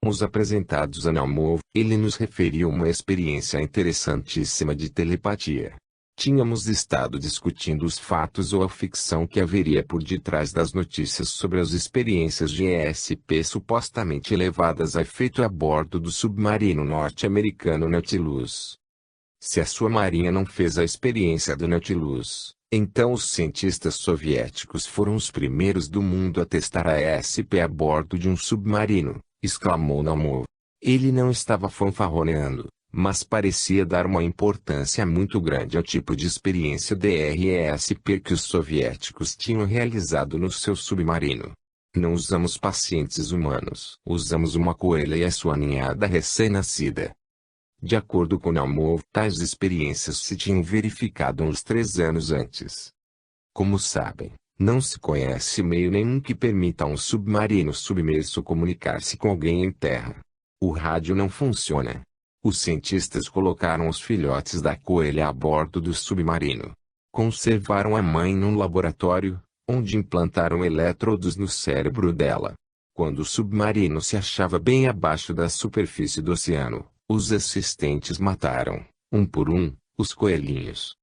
Os apresentados a Naumov, ele nos referiu uma experiência interessantíssima de telepatia. Tínhamos estado discutindo os fatos ou a ficção que haveria por detrás das notícias sobre as experiências de ESP supostamente levadas a efeito a bordo do submarino norte-americano Nautilus. Se a sua marinha não fez a experiência do Nautilus, então os cientistas soviéticos foram os primeiros do mundo a testar a ESP a bordo de um submarino, exclamou Naumov. Ele não estava fanfarroneando, mas parecia dar uma importância muito grande ao tipo de experiência DRESP que os soviéticos tinham realizado no seu submarino. Não usamos pacientes humanos. Usamos uma coelha e a sua ninhada recém-nascida. De acordo com Naumov, tais experiências se tinham verificado uns 3 anos antes. Como sabem, não se conhece meio nenhum que permita a um submarino submerso comunicar-se com alguém em terra. O rádio não funciona. Os cientistas colocaram os filhotes da coelha a bordo do submarino. Conservaram a mãe num laboratório, onde implantaram eletrodos no cérebro dela. Quando o submarino se achava bem abaixo da superfície do oceano, os assistentes mataram, um por um, os coelhinhos.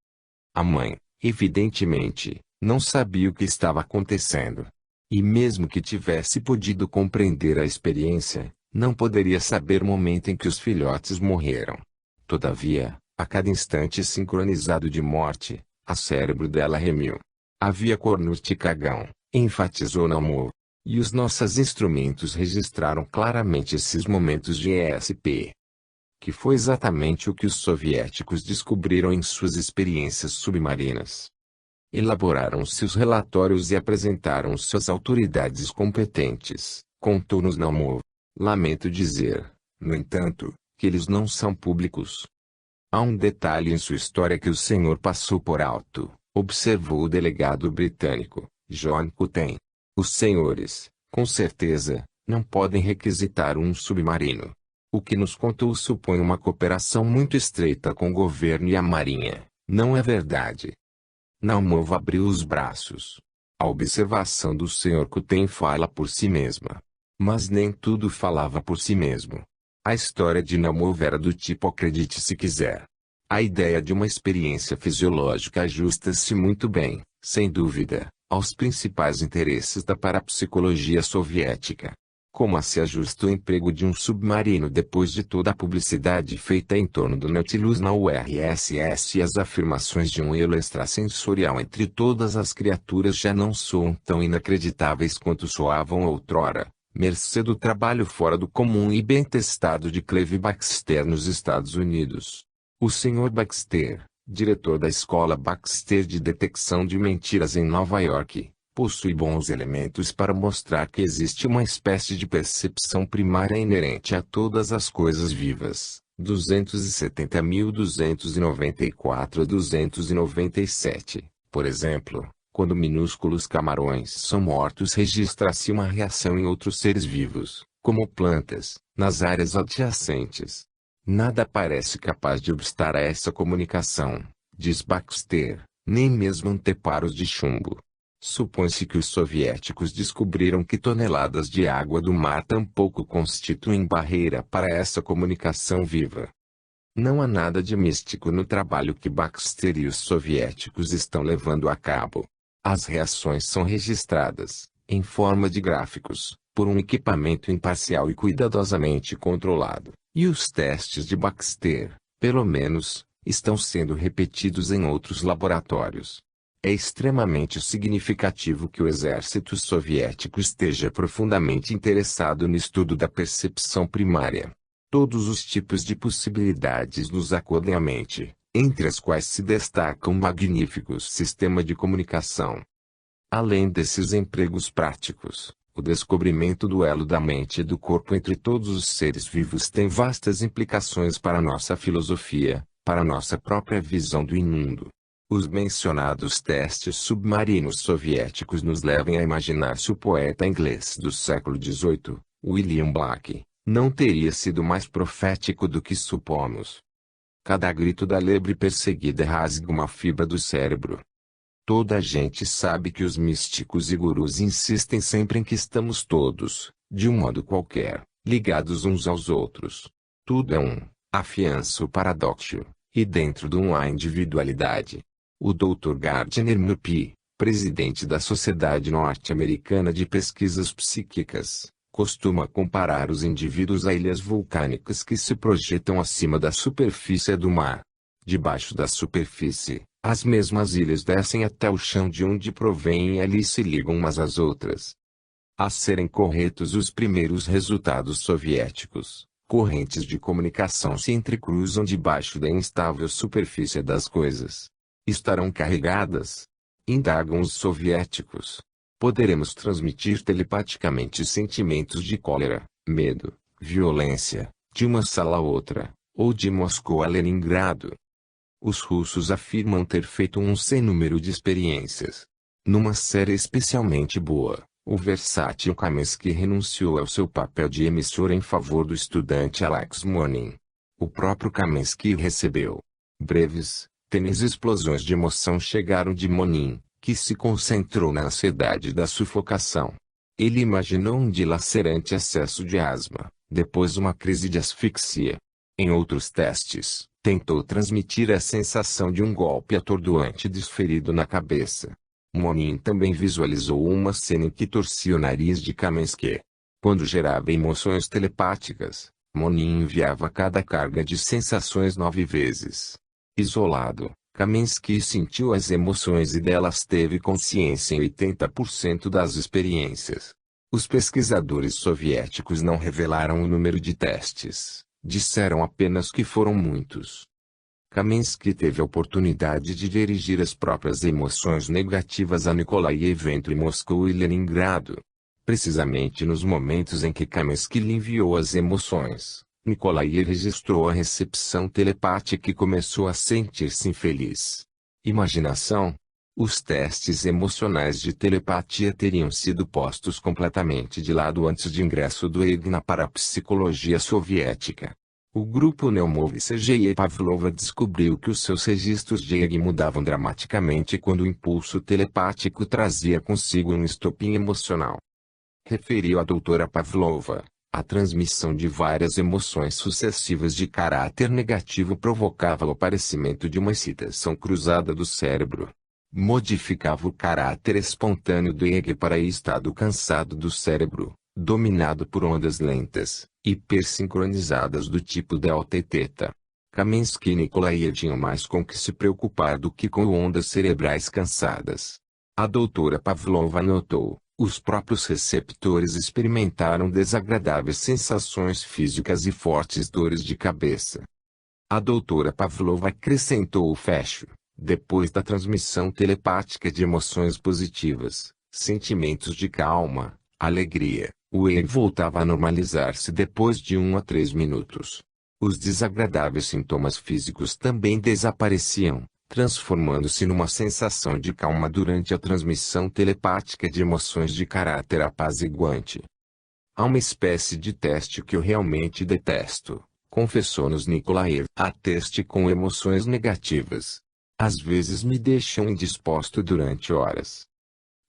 A mãe, evidentemente, não sabia o que estava acontecendo. E mesmo que tivesse podido compreender a experiência, não poderia saber o momento em que os filhotes morreram. Todavia, a cada instante sincronizado de morte, o cérebro dela remiu. Havia cornute e cagão, enfatizou Naumov. E os nossos instrumentos registraram claramente esses momentos de ESP. Que foi exatamente o que os soviéticos descobriram em suas experiências submarinas. Elaboraram seus relatórios e apresentaram-se às autoridades competentes, contou-nos Naumov. Lamento dizer, no entanto, que eles não são públicos. Há um detalhe em sua história que o senhor passou por alto, observou o delegado britânico, John Cutten. Os senhores, com certeza, não podem requisitar um submarino. O que nos contou supõe uma cooperação muito estreita com o governo e a marinha, não é verdade? Naumov abriu os braços. A observação do Sr. Cutten fala por si mesma. Mas nem tudo falava por si mesmo. A história de Naumov era do tipo acredite se quiser. A ideia de uma experiência fisiológica ajusta-se muito bem, sem dúvida, aos principais interesses da parapsicologia soviética. Como se ajusta o emprego de um submarino depois de toda a publicidade feita em torno do Nautilus na URSS e as afirmações de um elo extrasensorial entre todas as criaturas já não soam tão inacreditáveis quanto soavam outrora, mercê do trabalho fora do comum e bem testado de Clive Baxter nos Estados Unidos. O Sr. Baxter, diretor da Escola Baxter de Detecção de Mentiras em Nova York, possui bons elementos para mostrar que existe uma espécie de percepção primária inerente a todas as coisas vivas. 270.294 a 297. Por exemplo, quando minúsculos camarões são mortos, registra-se uma reação em outros seres vivos, como plantas, nas áreas adjacentes. Nada parece capaz de obstar a essa comunicação, diz Baxter, nem mesmo anteparos de chumbo. Supõe-se que os soviéticos descobriram que toneladas de água do mar tampouco constituem barreira para essa comunicação viva. Não há nada de místico no trabalho que Baxter e os soviéticos estão levando a cabo. As reações são registradas, em forma de gráficos, por um equipamento imparcial e cuidadosamente controlado, e os testes de Baxter, pelo menos, estão sendo repetidos em outros laboratórios. É extremamente significativo que o exército soviético esteja profundamente interessado no estudo da percepção primária. Todos os tipos de possibilidades nos acodem à mente, entre as quais se destaca um magnífico sistema de comunicação. Além desses empregos práticos, o descobrimento do elo da mente e do corpo entre todos os seres vivos tem vastas implicações para nossa filosofia, para nossa própria visão do imundo. Os mencionados testes submarinos soviéticos nos levam a imaginar se o poeta inglês do século XVIII, William Blake, não teria sido mais profético do que supomos. Cada grito da lebre perseguida rasga uma fibra do cérebro. Toda a gente sabe que os místicos e gurus insistem sempre em que estamos todos, de um modo qualquer, ligados uns aos outros. Tudo é um, afiança o paradoxo, e dentro de uma individualidade. O Dr. Gardner Murphy, presidente da Sociedade Norte-Americana de Pesquisas Psíquicas, costuma comparar os indivíduos a ilhas vulcânicas que se projetam acima da superfície do mar. Debaixo da superfície, as mesmas ilhas descem até o chão de onde provêm e ali se ligam umas às outras. A serem corretos os primeiros resultados soviéticos, correntes de comunicação se entrecruzam debaixo da instável superfície das coisas. Estarão carregadas? Indagam os soviéticos. Poderemos transmitir telepaticamente sentimentos de cólera, medo, violência, de uma sala a outra, ou de Moscou a Leningrado. Os russos afirmam ter feito um sem número de experiências. Numa série especialmente boa, o versátil Kamensky renunciou ao seu papel de emissor em favor do estudante Alex Monin. O próprio Kamensky recebeu. Breves, tênues explosões de emoção chegaram de Monin, que se concentrou na ansiedade da sufocação. Ele imaginou um dilacerante acesso de asma, depois uma crise de asfixia. Em outros testes, tentou transmitir a sensação de um golpe atordoante desferido na cabeça. Monin também visualizou uma cena em que torcia o nariz de Kamensky. Quando gerava emoções telepáticas, Monin enviava cada carga de sensações 9 vezes. Isolado, Kamensky sentiu as emoções e delas teve consciência em 80% das experiências. Os pesquisadores soviéticos não revelaram o número de testes, disseram apenas que foram muitos. Kamensky teve a oportunidade de dirigir as próprias emoções negativas a Nikolaev entre Moscou e Leningrado. Precisamente nos momentos em que Kamensky lhe enviou as emoções, Nikolaev registrou a recepção telepática e começou a sentir-se infeliz. Imaginação? Os testes emocionais de telepatia teriam sido postos completamente de lado antes de ingresso do EG na parapsicologia soviética. O grupo Neumov Sergei Pavlova descobriu que os seus registros de EG mudavam dramaticamente quando o impulso telepático trazia consigo um estopim emocional. Referiu a doutora Pavlova, a transmissão de várias emoções sucessivas de caráter negativo provocava o aparecimento de uma excitação cruzada do cérebro. Modificava o caráter espontâneo do EG para estado cansado do cérebro, dominado por ondas lentas, hipersincronizadas do tipo delta e teta. Kamensky e Nikolaev tinham mais com que se preocupar do que com ondas cerebrais cansadas. A doutora Pavlova notou, os próprios receptores experimentaram desagradáveis sensações físicas e fortes dores de cabeça. A doutora Pavlova acrescentou o fecho. Depois da transmissão telepática de emoções positivas, sentimentos de calma, alegria, o EG voltava a normalizar-se depois de 1 a 3 minutos. Os desagradáveis sintomas físicos também desapareciam, transformando-se numa sensação de calma durante a transmissão telepática de emoções de caráter apaziguante. Há uma espécie de teste que eu realmente detesto, confessou-nos Nikolaev. Há teste com emoções negativas. Às vezes me deixam indisposto durante horas.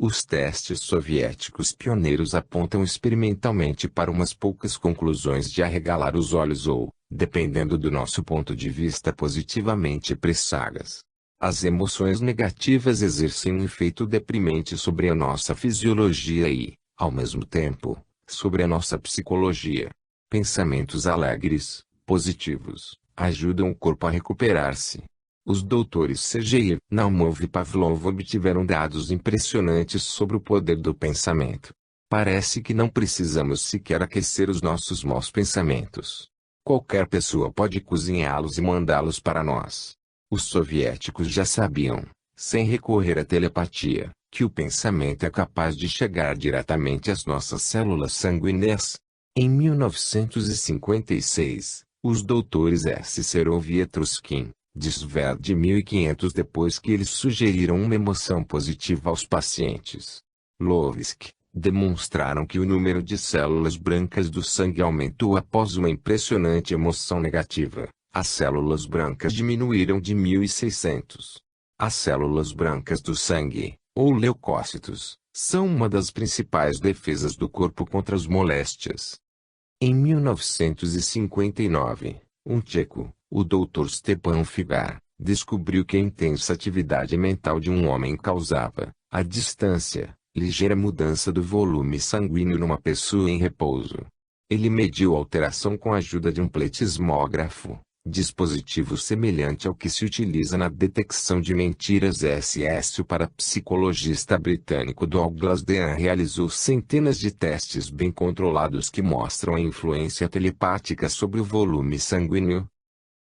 Os testes soviéticos pioneiros apontam experimentalmente para umas poucas conclusões de arregalar os olhos ou, dependendo do nosso ponto de vista, positivamente presságas. As emoções negativas exercem um efeito deprimente sobre a nossa fisiologia e, ao mesmo tempo, sobre a nossa psicologia. Pensamentos alegres, positivos, ajudam o corpo a recuperar-se. Os doutores Sergei Naumov e Pavlov obtiveram dados impressionantes sobre o poder do pensamento. Parece que não precisamos sequer aquecer os nossos maus pensamentos. Qualquer pessoa pode cozinhá-los e mandá-los para nós. Os soviéticos já sabiam, sem recorrer à telepatia, que o pensamento é capaz de chegar diretamente às nossas células sanguíneas. Em 1956, os doutores S. Serov e Etruskin, de Sverd 1500 depois que eles sugeriram uma emoção positiva aos pacientes. Lovsky, demonstraram que o número de células brancas do sangue aumentou após uma impressionante emoção negativa. As células brancas diminuíram de 1.600. As células brancas do sangue, ou leucócitos, são uma das principais defesas do corpo contra as moléstias. Em 1959, um tcheco, o Dr. Stepan Figar, descobriu que a intensa atividade mental de um homem causava, à distância, ligeira mudança do volume sanguíneo numa pessoa em repouso. Ele mediu a alteração com a ajuda de um pletismógrafo, dispositivo semelhante ao que se utiliza na detecção de mentiras SS. O parapsicologista britânico Douglas Dean realizou centenas de testes bem controlados que mostram a influência telepática sobre o volume sanguíneo.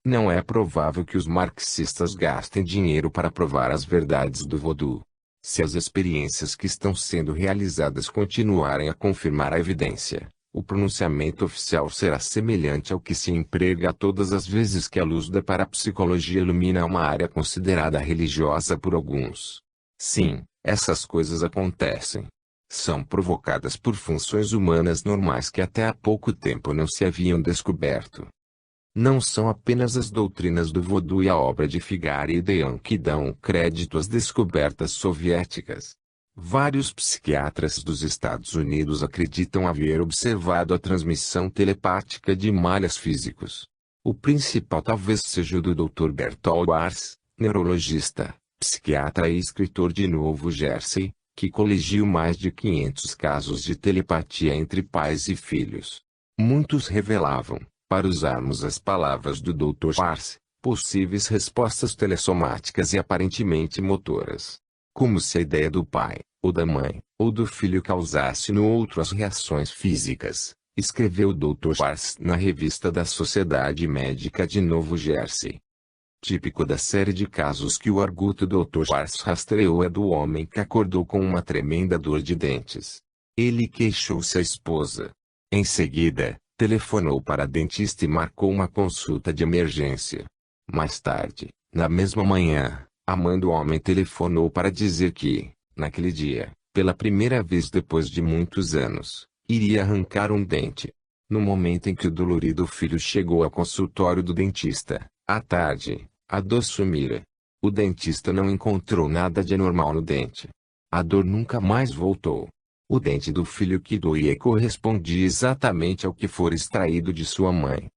Não é provável que os marxistas gastem dinheiro para provar as verdades do voodoo. Se as experiências que estão sendo realizadas continuarem a confirmar a evidência, o pronunciamento oficial será semelhante ao que se emprega todas as vezes que a luz da parapsicologia ilumina uma área considerada religiosa por alguns. Sim, essas coisas acontecem. São provocadas por funções humanas normais que até há pouco tempo não se haviam descoberto. Não são apenas as doutrinas do voodoo e a obra de Figar e Dean que dão crédito às descobertas soviéticas. Vários psiquiatras dos Estados Unidos acreditam haver observado a transmissão telepática de malhas físicos. O principal talvez seja o do Dr. Bertold Ars, neurologista, psiquiatra e escritor de Novo Jersey, que colegiu mais de 500 casos de telepatia entre pais e filhos. Muitos revelavam, para usarmos as palavras do Dr. Ars, possíveis respostas telessomáticas e aparentemente motoras. Como se a ideia do pai, ou da mãe, ou do filho causasse no outro as reações físicas, escreveu o Dr. Ars na revista da Sociedade Médica de Novo Jersey. Típico da série de casos que o arguto Dr. Ars rastreou é do homem que acordou com uma tremenda dor de dentes. Ele queixou-se à esposa. Em seguida, telefonou para a dentista e marcou uma consulta de emergência. Mais tarde, na mesma manhã, a mãe do homem telefonou para dizer que, naquele dia, pela primeira vez depois de muitos anos, iria arrancar um dente. No momento em que o dolorido filho chegou ao consultório do dentista, à tarde, a dor sumira. O dentista não encontrou nada de anormal no dente. A dor nunca mais voltou. O dente do filho que doía correspondia exatamente ao que fora extraído de sua mãe.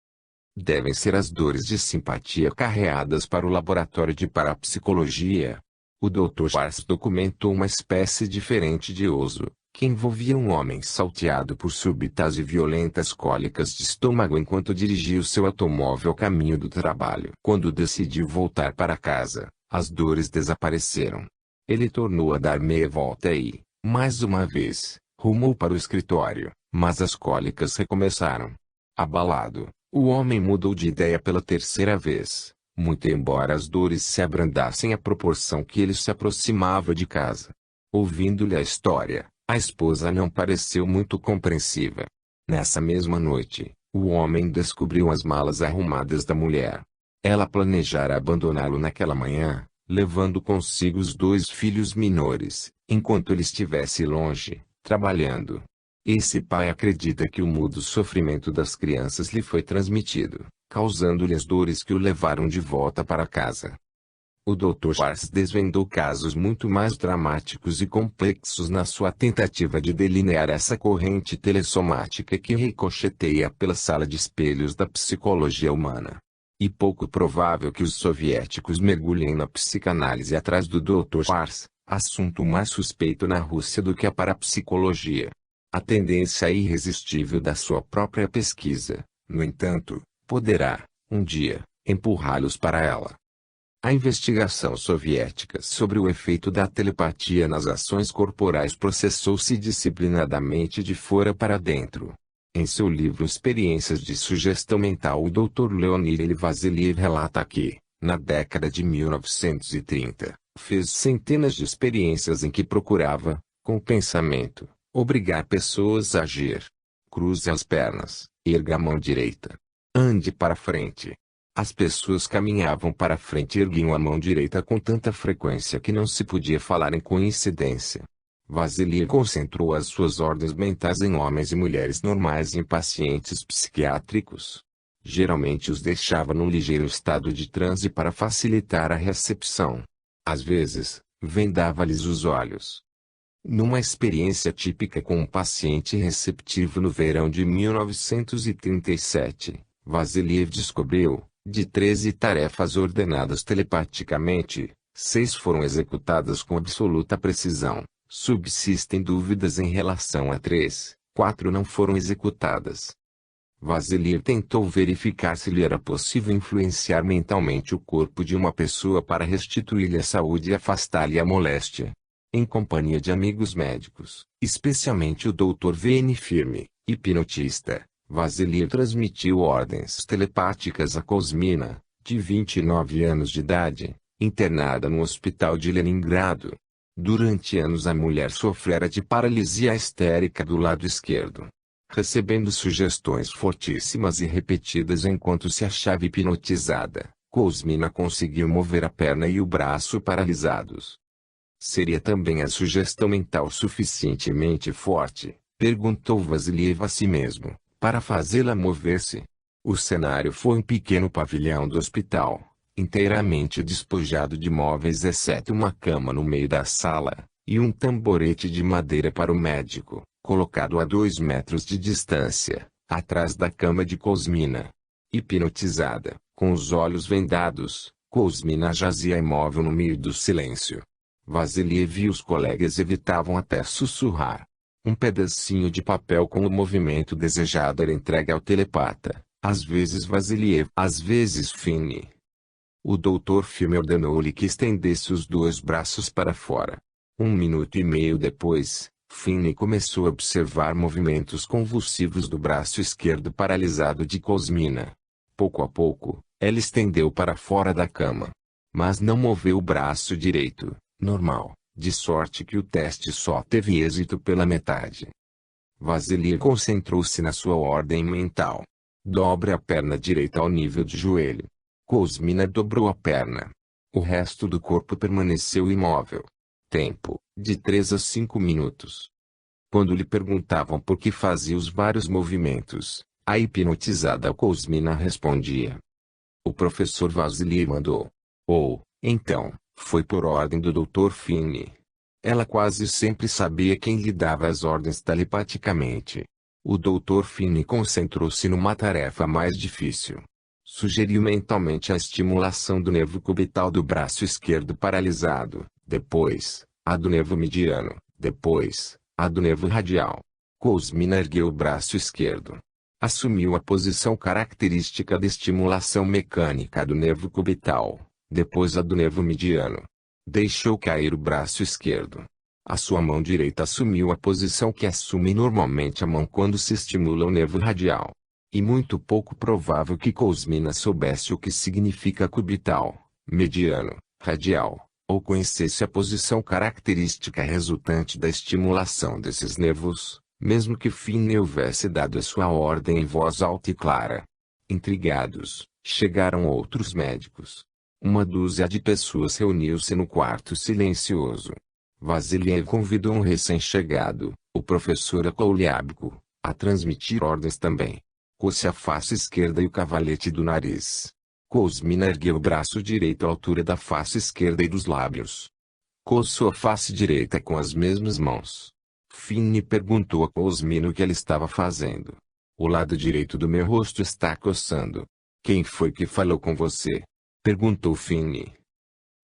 Devem ser as dores de simpatia carreadas para o laboratório de parapsicologia. O Dr. Ars documentou uma espécie diferente de oso, que envolvia um homem salteado por súbitas e violentas cólicas de estômago enquanto dirigia o seu automóvel ao caminho do trabalho. Quando decidiu voltar para casa, as dores desapareceram. Ele tornou a dar meia volta e, mais uma vez, rumou para o escritório, mas as cólicas recomeçaram. Abalado, o homem mudou de ideia pela terceira vez, muito embora as dores se abrandassem à proporção que ele se aproximava de casa. Ouvindo-lhe a história, a esposa não pareceu muito compreensiva. Nessa mesma noite, o homem descobriu as malas arrumadas da mulher. Ela planejara abandoná-lo naquela manhã, levando consigo os 2 filhos menores, enquanto ele estivesse longe, trabalhando. Esse pai acredita que o mudo sofrimento das crianças lhe foi transmitido, causando-lhe as dores que o levaram de volta para casa. O Dr. Ars desvendou casos muito mais dramáticos e complexos na sua tentativa de delinear essa corrente telessomática que ricocheteia pela sala de espelhos da psicologia humana. E pouco provável que os soviéticos mergulhem na psicanálise atrás do Dr. Ars, assunto mais suspeito na Rússia do que a parapsicologia. A tendência irresistível da sua própria pesquisa, no entanto, poderá, um dia, empurrá-los para ela. A investigação soviética sobre o efeito da telepatia nas ações corporais processou-se disciplinadamente de fora para dentro. Em seu livro Experiências de Sugestão Mental, o Dr. Leonid Vasiliev relata que, na década de 1930, fez centenas de experiências em que procurava, com o pensamento, obrigar pessoas a agir. Cruze as pernas, erga a mão direita. Ande para frente. As pessoas caminhavam para frente e erguiam a mão direita com tanta frequência que não se podia falar em coincidência. Vasiliev concentrou as suas ordens mentais em homens e mulheres normais e em pacientes psiquiátricos. Geralmente os deixava num ligeiro estado de transe para facilitar a recepção. Às vezes, vendava-lhes os olhos. Numa experiência típica com um paciente receptivo no verão de 1937, Vassiliev descobriu, de 13 tarefas ordenadas telepaticamente, 6 foram executadas com absoluta precisão. Subsistem dúvidas em relação a 3, 4 não foram executadas. Vassiliev tentou verificar se lhe era possível influenciar mentalmente o corpo de uma pessoa para restituir-lhe a saúde e afastar-lhe a moléstia. Em companhia de amigos médicos, especialmente o Dr. V.N. Firme, hipnotista, Vassiliev transmitiu ordens telepáticas a Kozmina, de 29 anos de idade, internada no hospital de Leningrado. Durante anos a mulher sofrera de paralisia histérica do lado esquerdo. Recebendo sugestões fortíssimas e repetidas enquanto se achava hipnotizada, Kozmina conseguiu mover a perna e o braço paralisados. Seria também a sugestão mental suficientemente forte, perguntou Vassiliev a si mesmo, para fazê-la mover-se? O cenário foi um pequeno pavilhão do hospital, inteiramente despojado de móveis exceto uma cama no meio da sala, e um tamborete de madeira para o médico, colocado a 2 metros de distância, atrás da cama de Kozmina. Hipnotizada, com os olhos vendados, Kozmina jazia imóvel no meio do silêncio. Vassiliev e os colegas evitavam até sussurrar. Um pedacinho de papel com o movimento desejado era entregue ao telepata, às vezes Vassiliev, às vezes Fini. O Dr. Filme ordenou-lhe que estendesse os 2 braços para fora. 1 minuto e meio depois, Fini começou a observar movimentos convulsivos do braço esquerdo paralisado de Kozmina. Pouco a pouco, ela estendeu para fora da cama. Mas não moveu o braço direito, normal, de sorte que o teste só teve êxito pela metade. Vassiliev concentrou-se na sua ordem mental. Dobre a perna direita ao nível de joelho. Kozmina dobrou a perna. O resto do corpo permaneceu imóvel. Tempo, de 3 a 5 minutos. Quando lhe perguntavam por que fazia os vários movimentos, a hipnotizada Kozmina respondia. O professor Vassiliev mandou. Então, foi por ordem do Dr. Fini. Ela quase sempre sabia quem lhe dava as ordens telepaticamente. O Dr. Fini concentrou-se numa tarefa mais difícil. Sugeriu mentalmente a estimulação do nervo cubital do braço esquerdo paralisado, depois, a do nervo mediano, depois, a do nervo radial. Kozmina ergueu o braço esquerdo. Assumiu a posição característica de estimulação mecânica do nervo cubital, depois a do nervo mediano. Deixou cair o braço esquerdo. A sua mão direita assumiu a posição que assume normalmente a mão quando se estimula o nervo radial. E muito pouco provável que Kozmina soubesse o que significa cubital, mediano, radial, ou conhecesse a posição característica resultante da estimulação desses nervos, mesmo que Fini houvesse dado a sua ordem em voz alta e clara. Intrigados, chegaram outros médicos. 1 dúzia de pessoas reuniu-se no quarto silencioso. Vassiliev convidou um recém-chegado, o professor Akolyabko, a transmitir ordens também. Coce a face esquerda e o cavalete do nariz. Kozmina ergueu o braço direito à altura da face esquerda e dos lábios. Coçou a face direita com as mesmas mãos. Fini perguntou a Kozmina o que ela estava fazendo. O lado direito do meu rosto está coçando. Quem foi que falou com você? Perguntou Fini.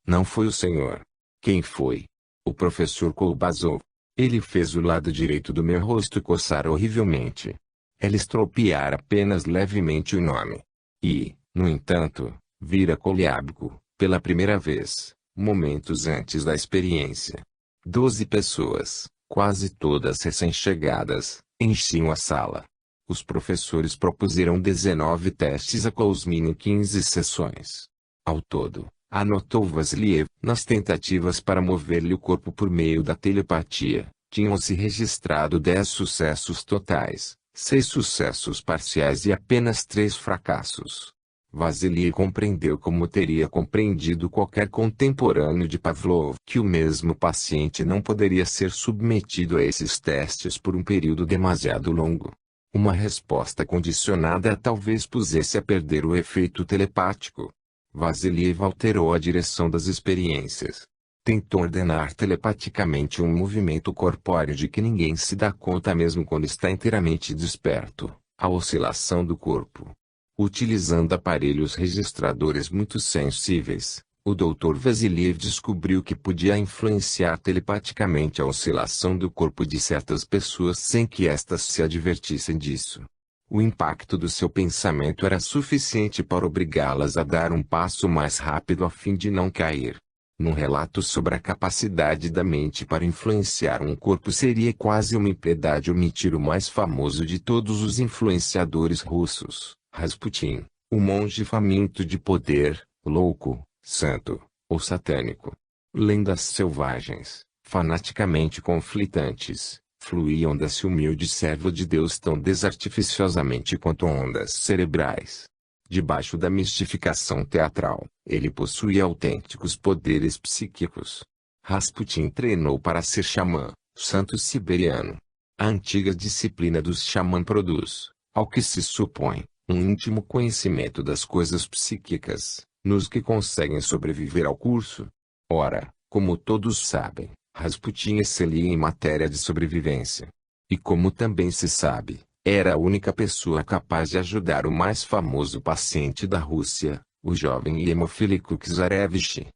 Não foi o senhor. Quem foi? O professor Kolbazov. Ele fez o lado direito do meu rosto coçar horrivelmente. Ela estropiara apenas levemente o nome. E, no entanto, vira Kolyabko, pela primeira vez, momentos antes da experiência. 12 pessoas, quase todas recém-chegadas, enchiam a sala. Os professores propuseram 19 testes a Kozmina em 15 sessões. Ao todo, anotou Vassiliev, nas tentativas para mover-lhe o corpo por meio da telepatia, tinham-se registrado 10 sucessos totais. 6 sucessos parciais e apenas 3 fracassos. Vassiliev compreendeu como teria compreendido qualquer contemporâneo de Pavlov que o mesmo paciente não poderia ser submetido a esses testes por um período demasiado longo. Uma resposta condicionada talvez pusesse a perder o efeito telepático. Vassiliev alterou a direção das experiências. Tentou ordenar telepaticamente um movimento corpóreo de que ninguém se dá conta mesmo quando está inteiramente desperto, a oscilação do corpo. Utilizando aparelhos registradores muito sensíveis, o Dr. Vasiliev descobriu que podia influenciar telepaticamente a oscilação do corpo de certas pessoas sem que estas se advertissem disso. O impacto do seu pensamento era suficiente para obrigá-las a dar um passo mais rápido a fim de não cair. Num relato sobre a capacidade da mente para influenciar um corpo, seria quase uma impiedade omitir o mais famoso de todos os influenciadores russos, Rasputin, o monge faminto de poder, louco, santo, ou satânico. Lendas selvagens, fanaticamente conflitantes, fluíam desse humilde servo de Deus tão desartificiosamente quanto ondas cerebrais. Debaixo da mistificação teatral, ele possuía autênticos poderes psíquicos. Rasputin treinou para ser xamã, santo siberiano. A antiga disciplina dos xamã produz, ao que se supõe, um íntimo conhecimento das coisas psíquicas, nos que conseguem sobreviver ao curso. Ora, como todos sabem, Rasputin excelia em matéria de sobrevivência. E como também se sabe, era a única pessoa capaz de ajudar o mais famoso paciente da Rússia, o jovem e hemofílico Czarevich.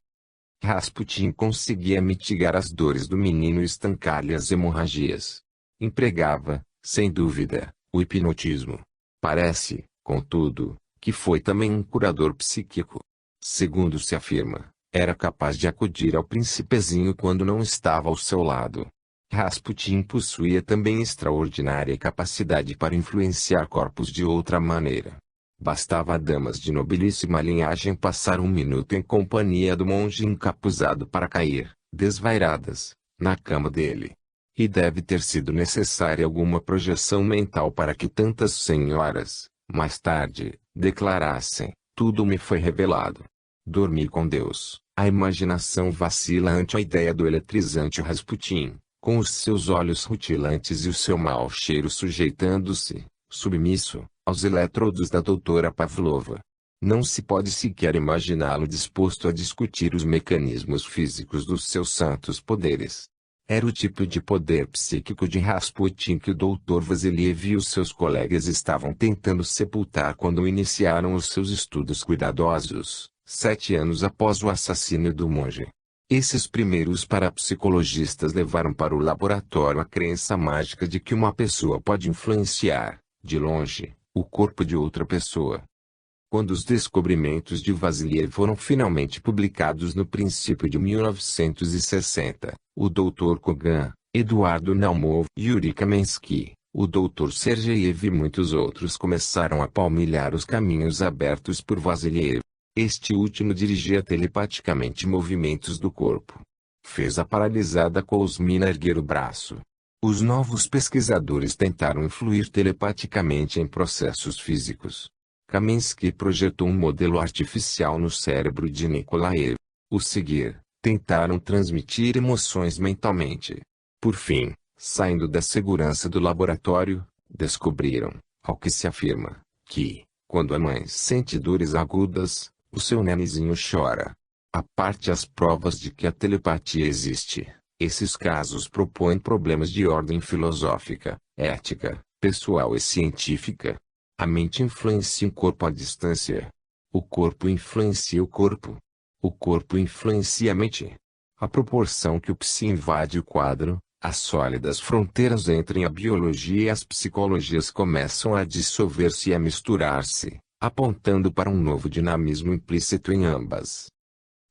Rasputin conseguia mitigar as dores do menino e estancar-lhe as hemorragias. Empregava, sem dúvida, o hipnotismo. Parece, contudo, que foi também um curador psíquico. Segundo se afirma, era capaz de acudir ao príncipezinho quando não estava ao seu lado. Rasputin possuía também extraordinária capacidade para influenciar corpos de outra maneira. Bastava a damas de nobilíssima linhagem passar um minuto em companhia do monge encapuzado para cair, desvairadas, na cama dele. E deve ter sido necessária alguma projeção mental para que tantas senhoras, mais tarde, declarassem: tudo me foi revelado. Dormi com Deus. A imaginação vacila ante a ideia do eletrizante Rasputin, com os seus olhos rutilantes e o seu mau cheiro sujeitando-se, submisso, aos eletrodos da doutora Pavlova. Não se pode sequer imaginá-lo disposto a discutir os mecanismos físicos dos seus santos poderes. Era o tipo de poder psíquico de Rasputin que o Dr. Vasiliev e os seus colegas estavam tentando sepultar quando iniciaram os seus estudos cuidadosos, 7 anos após o assassínio do monge. Esses primeiros parapsicologistas levaram para o laboratório a crença mágica de que uma pessoa pode influenciar, de longe, o corpo de outra pessoa. Quando os descobrimentos de Vasiliev foram finalmente publicados no princípio de 1960, o Dr. Kogan, Eduardo Naumov, Yuri Kamensky, o Dr. Sergeyev e muitos outros começaram a palmilhar os caminhos abertos por Vasiliev. Este último dirigia telepaticamente movimentos do corpo. Fez a paralisada Kouzmina erguer o braço. Os novos pesquisadores tentaram influir telepaticamente em processos físicos. Kamensky projetou um modelo artificial no cérebro de Nikolaev. O seguir, tentaram transmitir emoções mentalmente. Por fim, saindo da segurança do laboratório, descobriram, ao que se afirma, que, quando a mãe sente dores agudas, o seu nenenzinho chora. À parte as provas de que a telepatia existe, esses casos propõem problemas de ordem filosófica, ética, pessoal e científica. A mente influencia o corpo à distância. O corpo influencia o corpo. O corpo influencia a mente. À proporção que o psi invade o quadro, as sólidas fronteiras entre a biologia e as psicologias começam a dissolver-se e a misturar-se, apontando para um novo dinamismo implícito em ambas.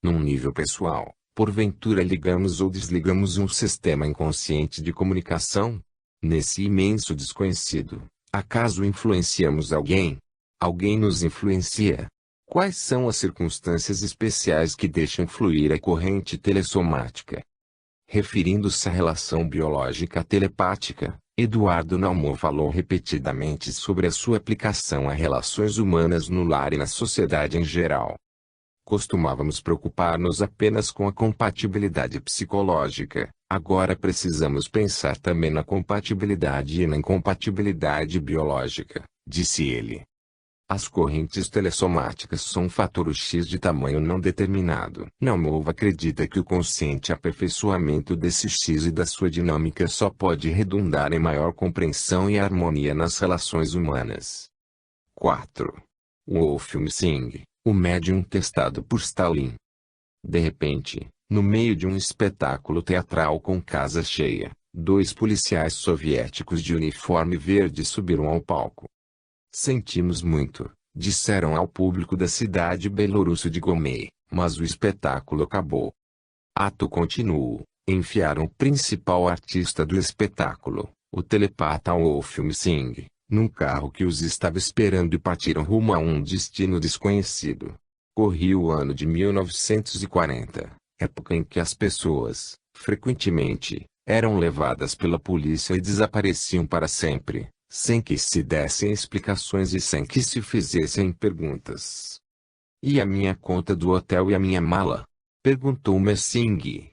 Num nível pessoal, porventura ligamos ou desligamos um sistema inconsciente de comunicação? Nesse imenso desconhecido, acaso influenciamos alguém? Alguém nos influencia? Quais são as circunstâncias especiais que deixam fluir a corrente telesomática? Referindo-se à relação biológica telepática, Eduardo Naumov falou repetidamente sobre a sua aplicação a relações humanas no lar e na sociedade em geral. Costumávamos preocupar-nos apenas com a compatibilidade psicológica, agora precisamos pensar também na compatibilidade e na incompatibilidade biológica, disse ele. As correntes telesomáticas são um fator X de tamanho não determinado. Naumov acredita que o consciente aperfeiçoamento desse X e da sua dinâmica só pode redundar em maior compreensão e harmonia nas relações humanas. 4. Wolf-Missing, o médium testado por Stalin. De repente, no meio de um espetáculo teatral com casa cheia, 2 policiais soviéticos de uniforme verde subiram ao palco. Sentimos muito, disseram ao público da cidade belorusso de Gomel, mas o espetáculo acabou. Ato continuo, enfiaram o principal artista do espetáculo, o telepata Wolf-Missing, num carro que os estava esperando e partiram rumo a um destino desconhecido. Corria o ano de 1940, época em que as pessoas, frequentemente, eram levadas pela polícia e desapareciam para sempre, sem que se dessem explicações e sem que se fizessem perguntas. "E a minha conta do hotel e a minha mala?" perguntou Messing.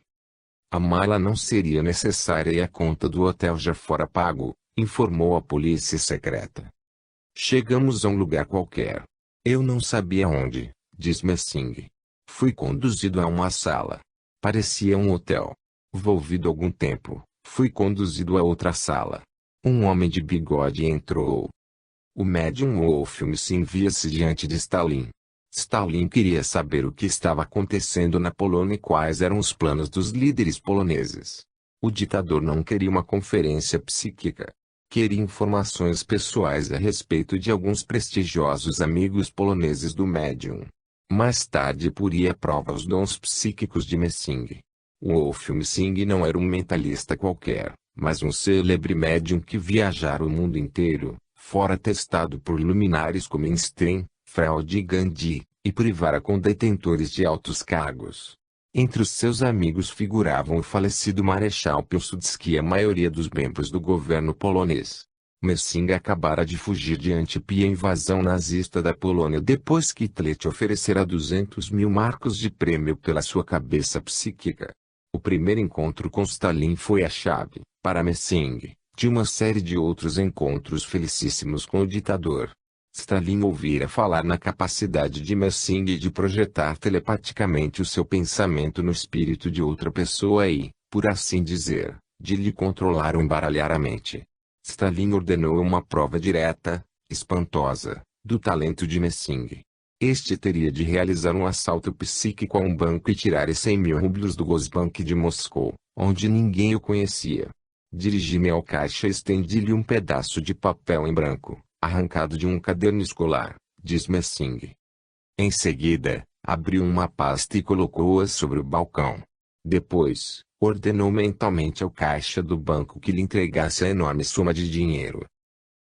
"A mala não seria necessária e a conta do hotel já fora pago", informou a polícia secreta. "Chegamos a um lugar qualquer. Eu não sabia onde", diz Messing. "Fui conduzido a uma sala. Parecia um hotel. Volvido algum tempo, fui conduzido a outra sala. Um homem de bigode entrou." O médium Wolf-Missing via-se diante de Stalin. Stalin queria saber o que estava acontecendo na Polônia e quais eram os planos dos líderes poloneses. O ditador não queria uma conferência psíquica. Queria informações pessoais a respeito de alguns prestigiosos amigos poloneses do médium. Mais tarde poria à prova os dons psíquicos de Messing. O Wolf-Missing não era um mentalista qualquer, mas um célebre médium que viajara o mundo inteiro, fora testado por luminares como Einstein, Freud e Gandhi, e privara com detentores de altos cargos. Entre os seus amigos figuravam o falecido Marechal Piłsudski e a maioria dos membros do governo polonês. Messing acabara de fugir diante a invasão nazista da Polônia depois que Hitler oferecera 200.000 marcos de prêmio pela sua cabeça psíquica. O primeiro encontro com Stalin foi a chave, para Messing, de uma série de outros encontros felicíssimos com o ditador. Stalin ouvira falar na capacidade de Messing de projetar telepaticamente o seu pensamento no espírito de outra pessoa e, por assim dizer, de lhe controlar ou embaralhar a mente. Stalin ordenou uma prova direta, espantosa, do talento de Messing. Este teria de realizar um assalto psíquico a um banco e tirar 100.000 rublos do Gosbank de Moscou, onde ninguém o conhecia. Dirigi-me ao caixa e estendi-lhe um pedaço de papel em branco, arrancado de um caderno escolar, diz Messing. Em seguida, abriu uma pasta e colocou-a sobre o balcão. Depois, ordenou mentalmente ao caixa do banco que lhe entregasse a enorme soma de dinheiro.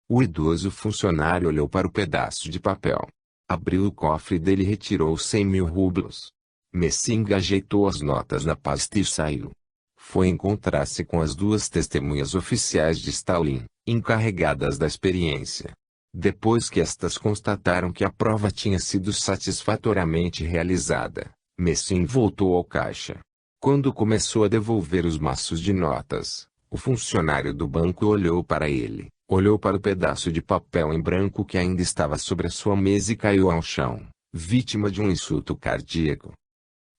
O idoso funcionário olhou para o pedaço de papel. Abriu o cofre dele e retirou 100.000 rublos. Messing ajeitou as notas na pasta e saiu. Foi encontrar-se com as 2 testemunhas oficiais de Stalin, encarregadas da experiência. Depois que estas constataram que a prova tinha sido satisfatoriamente realizada, Messing voltou ao caixa. Quando começou a devolver os maços de notas, o funcionário do banco olhou para ele. Olhou para o pedaço de papel em branco que ainda estava sobre a sua mesa e caiu ao chão, vítima de um insulto cardíaco.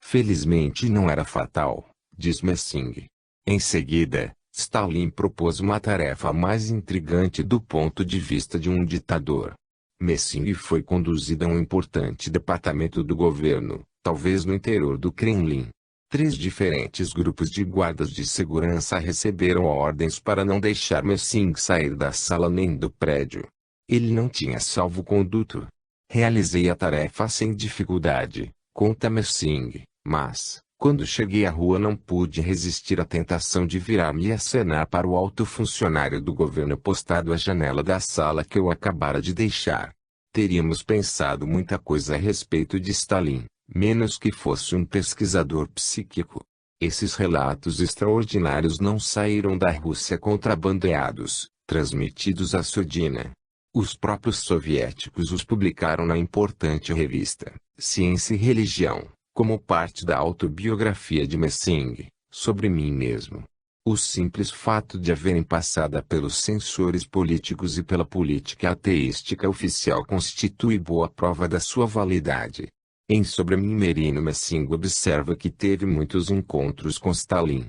Felizmente não era fatal, diz Messing. Em seguida, Stalin propôs uma tarefa mais intrigante do ponto de vista de um ditador. Messing foi conduzido a um importante departamento do governo, talvez no interior do Kremlin. 3 diferentes grupos de guardas de segurança receberam ordens para não deixar Messing sair da sala nem do prédio. Ele não tinha salvo-conduto. Realizei a tarefa sem dificuldade, conta Messing, mas, quando cheguei à rua não pude resistir à tentação de virar-me e acenar para o alto funcionário do governo postado à janela da sala que eu acabara de deixar. Teríamos pensado muita coisa a respeito de Stalin, menos que fosse um pesquisador psíquico. Esses relatos extraordinários não saíram da Rússia contrabandeados, transmitidos a surdina. Os próprios soviéticos os publicaram na importante revista Ciência e Religião, como parte da autobiografia de Messing, sobre mim mesmo. O simples fato de haverem passado pelos censores políticos e pela política ateística oficial constitui boa prova da sua validade. Em Sobre mim, Merino Messing observa que teve muitos encontros com Stalin.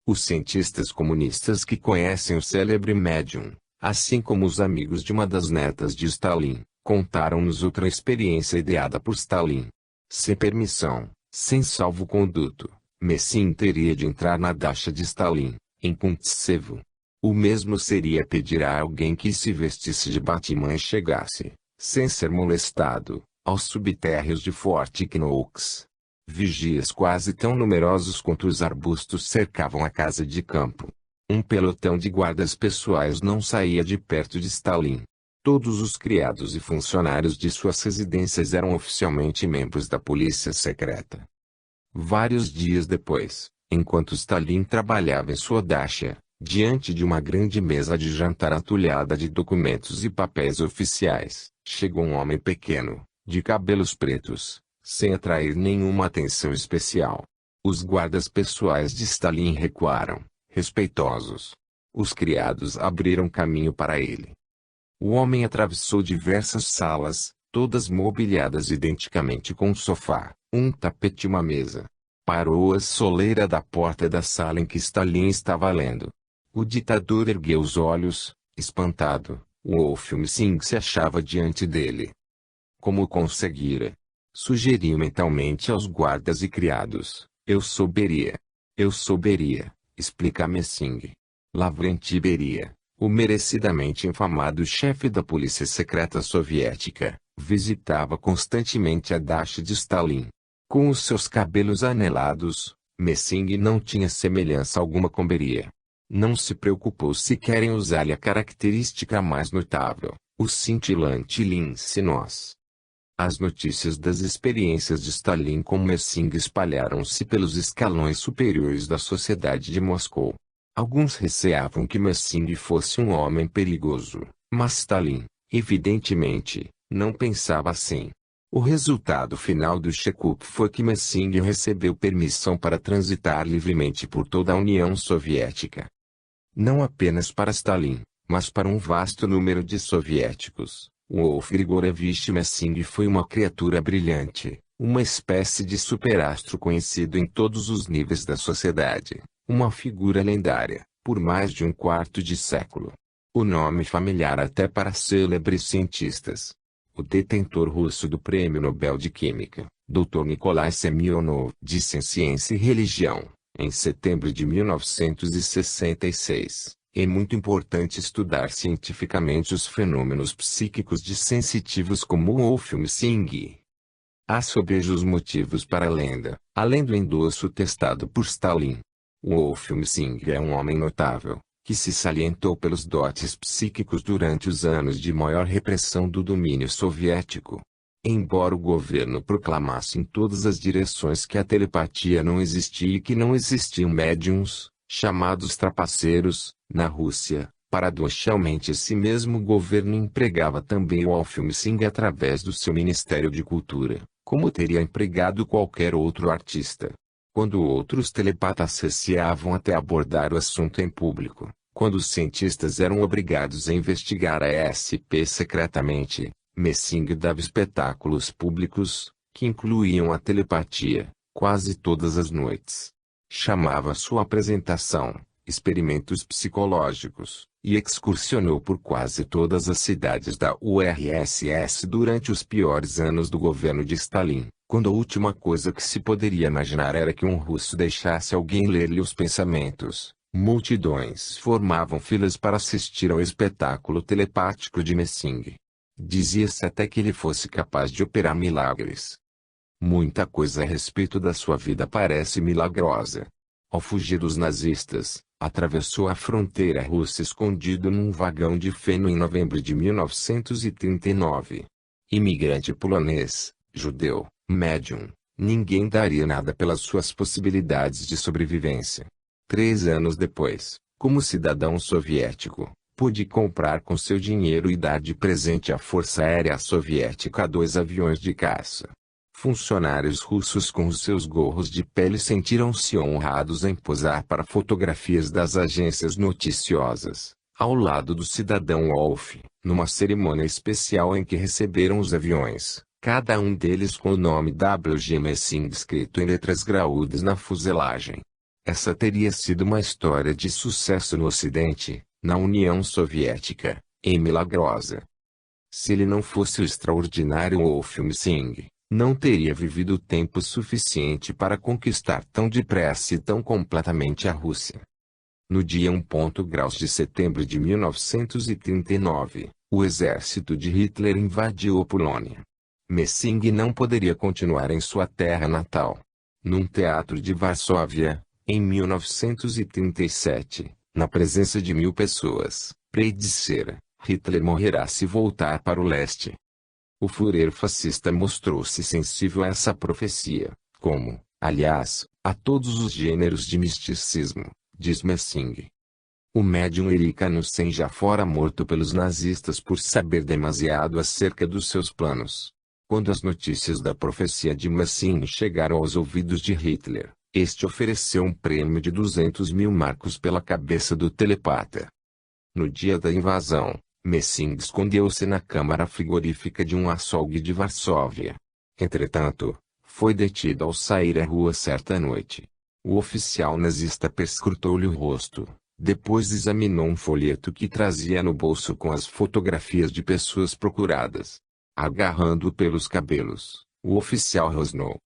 Os cientistas comunistas que conhecem o célebre médium, assim como os amigos de uma das netas de Stalin, contaram-nos outra experiência ideada por Stalin. Sem permissão, sem salvo-conduto, Messing teria de entrar na dacha de Stalin, em Kuntsevo. O mesmo seria pedir a alguém que se vestisse de Batman e chegasse, sem ser molestado, aos subtérreos de Fort Knox. Vigias quase tão numerosos quanto os arbustos cercavam a casa de campo. Um pelotão de guardas pessoais não saía de perto de Stalin. Todos os criados e funcionários de suas residências eram oficialmente membros da polícia secreta. Vários dias depois, enquanto Stalin trabalhava em sua dacha, diante de uma grande mesa de jantar atulhada de documentos e papéis oficiais, chegou um homem pequeno, de cabelos pretos, sem atrair nenhuma atenção especial. Os guardas pessoais de Stalin recuaram, respeitosos. Os criados abriram caminho para ele. O homem atravessou diversas salas, todas mobiliadas identicamente com um sofá, um tapete e uma mesa. Parou à soleira da porta da sala em que Stalin estava lendo. O ditador ergueu os olhos, espantado. Wolf Messing se achava diante dele. Como conseguira? Sugeriu mentalmente aos guardas e criados. Eu souberia, explica Messing. Lavrenti Beria, o merecidamente infamado chefe da polícia secreta soviética, visitava constantemente a dacha de Stalin. Com os seus cabelos anelados, Messing não tinha semelhança alguma com Beria. Não se preocupou sequer em usar-lhe a característica mais notável, o cintilante lince nós. As notícias das experiências de Stalin com Messing espalharam-se pelos escalões superiores da sociedade de Moscou. Alguns receavam que Messing fosse um homem perigoso, mas Stalin, evidentemente, não pensava assim. O resultado final do check-up foi que Messing recebeu permissão para transitar livremente por toda a União Soviética. Não apenas para Stalin, mas para um vasto número de soviéticos. Wolf Grigorievich Messing foi uma criatura brilhante, uma espécie de superastro conhecido em todos os níveis da sociedade, uma figura lendária, por mais de um quarto de século. O nome familiar até para célebres cientistas. O detentor russo do Prêmio Nobel de Química, Dr. Nikolai Semyonov, disse em Ciência e Religião, em setembro de 1966. É muito importante estudar cientificamente os fenômenos psíquicos de sensitivos como Wolf Messing. Há sobejos motivos para a lenda, além do endosso testado por Stalin. Wolf Messing é um homem notável, que se salientou pelos dotes psíquicos durante os anos de maior repressão do domínio soviético. Embora o governo proclamasse em todas as direções que a telepatia não existia e que não existiam médiums, chamados trapaceiros, na Rússia, paradoxalmente esse mesmo governo empregava também o Wolf Messing através do seu Ministério de Cultura, como teria empregado qualquer outro artista. Quando outros telepatas receavam até abordar o assunto em público, quando os cientistas eram obrigados a investigar a SP secretamente, Messing dava espetáculos públicos, que incluíam a telepatia, quase todas as noites. Chamava sua apresentação experimentos psicológicos, e excursionou por quase todas as cidades da URSS durante os piores anos do governo de Stalin, quando a última coisa que se poderia imaginar era que um russo deixasse alguém ler-lhe os pensamentos. Multidões formavam filas para assistir ao espetáculo telepático de Messing. Dizia-se até que ele fosse capaz de operar milagres. Muita coisa a respeito da sua vida parece milagrosa. Ao fugir dos nazistas, atravessou a fronteira russa escondido num vagão de feno em novembro de 1939. Imigrante polonês, judeu, médium, ninguém daria nada pelas suas possibilidades de sobrevivência. 3 anos depois, como cidadão soviético, pôde comprar com seu dinheiro e dar de presente à Força Aérea Soviética 2 aviões de caça. Funcionários russos com os seus gorros de pele sentiram-se honrados em posar para fotografias das agências noticiosas, ao lado do cidadão Wolf, numa cerimônia especial em que receberam os aviões, cada um deles com o nome W.G. Messing escrito em letras graúdas na fuselagem. Essa teria sido uma história de sucesso no Ocidente, na União Soviética, e milagrosa. Se ele não fosse o extraordinário Wolf Messing, não teria vivido tempo suficiente para conquistar tão depressa e tão completamente a Rússia. No dia 1° de setembro de 1939, o exército de Hitler invadiu a Polônia. Messing não poderia continuar em sua terra natal. Num teatro de Varsóvia, em 1937, na presença de 1.000 pessoas, predissera: Hitler morrerá se voltar para o leste. O Führer fascista mostrou-se sensível a essa profecia, como, aliás, a todos os gêneros de misticismo, diz Messing. O médium Erich Hanussen já fora morto pelos nazistas por saber demasiado acerca dos seus planos. Quando as notícias da profecia de Messing chegaram aos ouvidos de Hitler, este ofereceu um prêmio de 200.000 marcos pela cabeça do telepata. No dia da invasão, Messing escondeu-se na câmara frigorífica de um açougue de Varsóvia. Entretanto, foi detido ao sair à rua certa noite. O oficial nazista perscrutou-lhe o rosto, depois examinou um folheto que trazia no bolso com as fotografias de pessoas procuradas. Agarrando-o pelos cabelos, o oficial rosnou: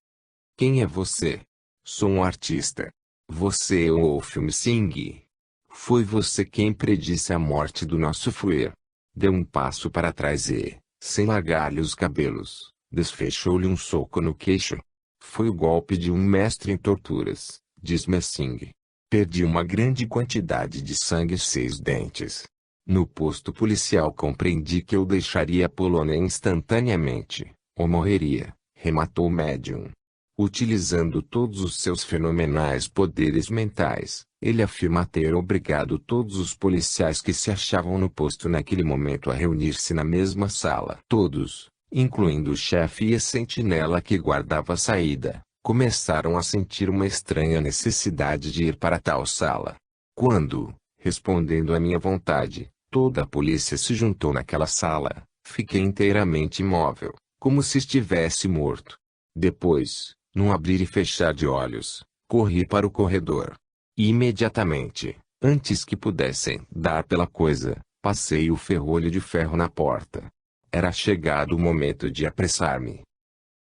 "Quem é você?" "Sou um artista." "Você é o Wolf Messing. Foi você quem predisse a morte do nosso Führer." Deu um passo para trás e, sem largar-lhe os cabelos, desfechou-lhe um soco no queixo. "Foi o golpe de um mestre em torturas", diz Messing. "Perdi uma grande quantidade de sangue e 6 dentes. No posto policial compreendi que eu deixaria a Polônia instantaneamente, ou morreria", rematou o médium. Utilizando todos os seus fenomenais poderes mentais, ele afirma ter obrigado todos os policiais que se achavam no posto naquele momento a reunir-se na mesma sala. Todos, incluindo o chefe e a sentinela que guardava a saída, começaram a sentir uma estranha necessidade de ir para tal sala. Quando, respondendo à minha vontade, toda a polícia se juntou naquela sala, fiquei inteiramente imóvel, como se estivesse morto. Depois, num abrir e fechar de olhos, corri para o corredor. E imediatamente, antes que pudessem dar pela coisa, passei o ferrolho de ferro na porta. Era chegado o momento de apressar-me.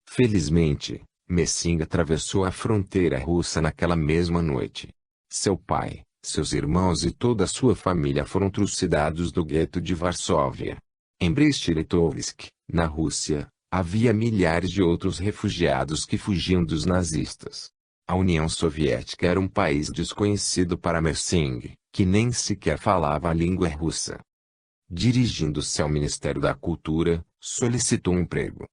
Felizmente, Messing atravessou a fronteira russa naquela mesma noite. Seu pai, seus irmãos e toda a sua família foram trucidados do gueto de Varsóvia. Em Brest-Litovsk, na Rússia, havia milhares de outros refugiados que fugiam dos nazistas. A União Soviética era um país desconhecido para Messing, que nem sequer falava a língua russa. Dirigindo-se ao Ministério da Cultura, solicitou um emprego.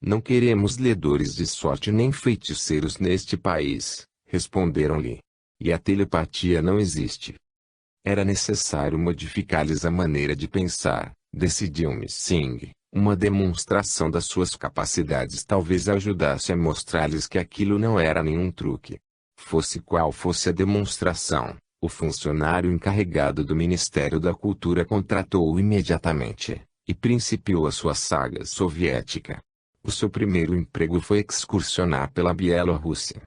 "Não queremos ledores de sorte nem feiticeiros neste país", responderam-lhe. "E a telepatia não existe." Era necessário modificar-lhes a maneira de pensar, decidiu Messing. Uma demonstração das suas capacidades talvez ajudasse a mostrar-lhes que aquilo não era nenhum truque. Fosse qual fosse a demonstração, o funcionário encarregado do Ministério da Cultura contratou-o imediatamente, e principiou a sua saga soviética. O seu primeiro emprego foi excursionar pela Bielorrússia.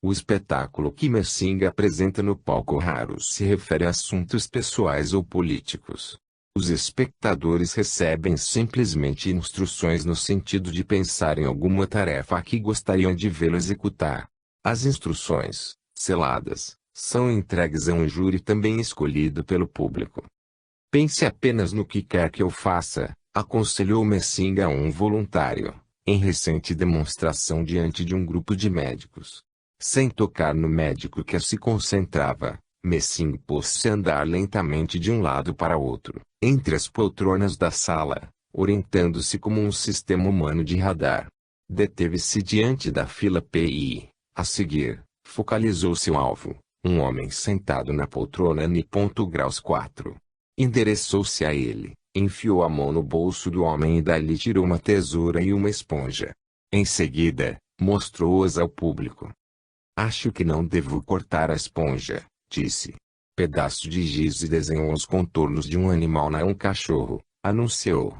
O espetáculo que Messing apresenta no palco raro se refere a assuntos pessoais ou políticos. Os espectadores recebem simplesmente instruções no sentido de pensar em alguma tarefa que gostariam de vê-lo executar. As instruções, seladas, são entregues a um júri também escolhido pelo público. "Pense apenas no que quer que eu faça", aconselhou Messing a um voluntário, em recente demonstração diante de um grupo de médicos. Sem tocar no médico que se concentrava, Messing pôs-se a andar lentamente de um lado para outro, entre as poltronas da sala, orientando-se como um sistema humano de radar. Deteve-se diante da fila P e, a seguir, focalizou seu alvo, um homem sentado na poltrona N.4. Endereçou-se a ele, enfiou a mão no bolso do homem e dali tirou uma tesoura e uma esponja. Em seguida, mostrou-as ao público. Acho que não devo cortar a esponja, disse. Pedaço de giz e desenhou os contornos de um animal não um cachorro, anunciou.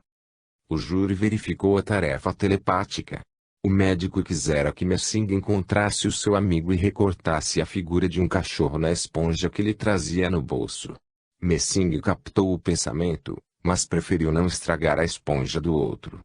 O júri verificou a tarefa telepática. O médico quisera que Messing encontrasse o seu amigo e recortasse a figura de um cachorro na esponja que ele trazia no bolso. Messing captou o pensamento, mas preferiu não estragar a esponja do outro.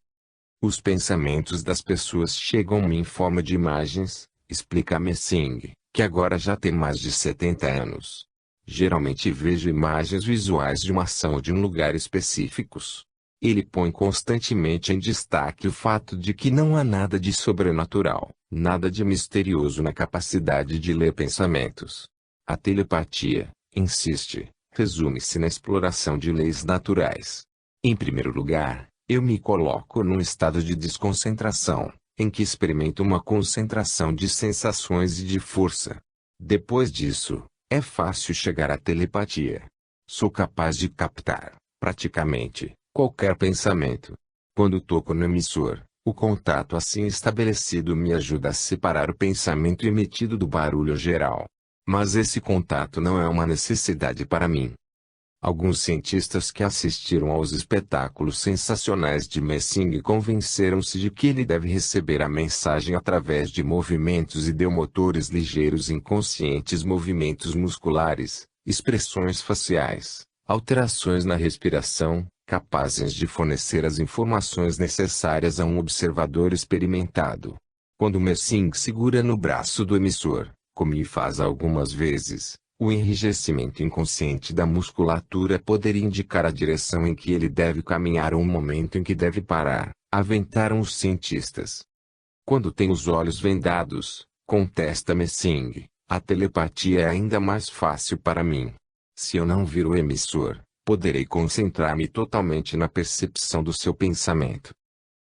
Os pensamentos das pessoas chegam-me em forma de imagens, explica Messing, que agora já tem mais de 70 anos. Geralmente vejo imagens visuais de uma ação ou de um lugar específicos. Ele põe constantemente em destaque o fato de que não há nada de sobrenatural, nada de misterioso na capacidade de ler pensamentos. A telepatia, insiste, resume-se na exploração de leis naturais. Em primeiro lugar, eu me coloco num estado de desconcentração, em que experimento uma concentração de sensações e de força. Depois disso, é fácil chegar à telepatia. Sou capaz de captar, praticamente, qualquer pensamento. Quando toco no emissor, o contato assim estabelecido me ajuda a separar o pensamento emitido do barulho geral. Mas esse contato não é uma necessidade para mim. Alguns cientistas que assistiram aos espetáculos sensacionais de Messing convenceram-se de que ele deve receber a mensagem através de movimentos ideomotores ligeiros inconscientes, movimentos musculares, expressões faciais, alterações na respiração, capazes de fornecer as informações necessárias a um observador experimentado. Quando Messing segura no braço do emissor, como faz algumas vezes, o enrijecimento inconsciente da musculatura poderia indicar a direção em que ele deve caminhar ou o momento em que deve parar, aventaram os cientistas. Quando tem os olhos vendados, contesta Messing, a telepatia é ainda mais fácil para mim. Se eu não vir o emissor, poderei concentrar-me totalmente na percepção do seu pensamento.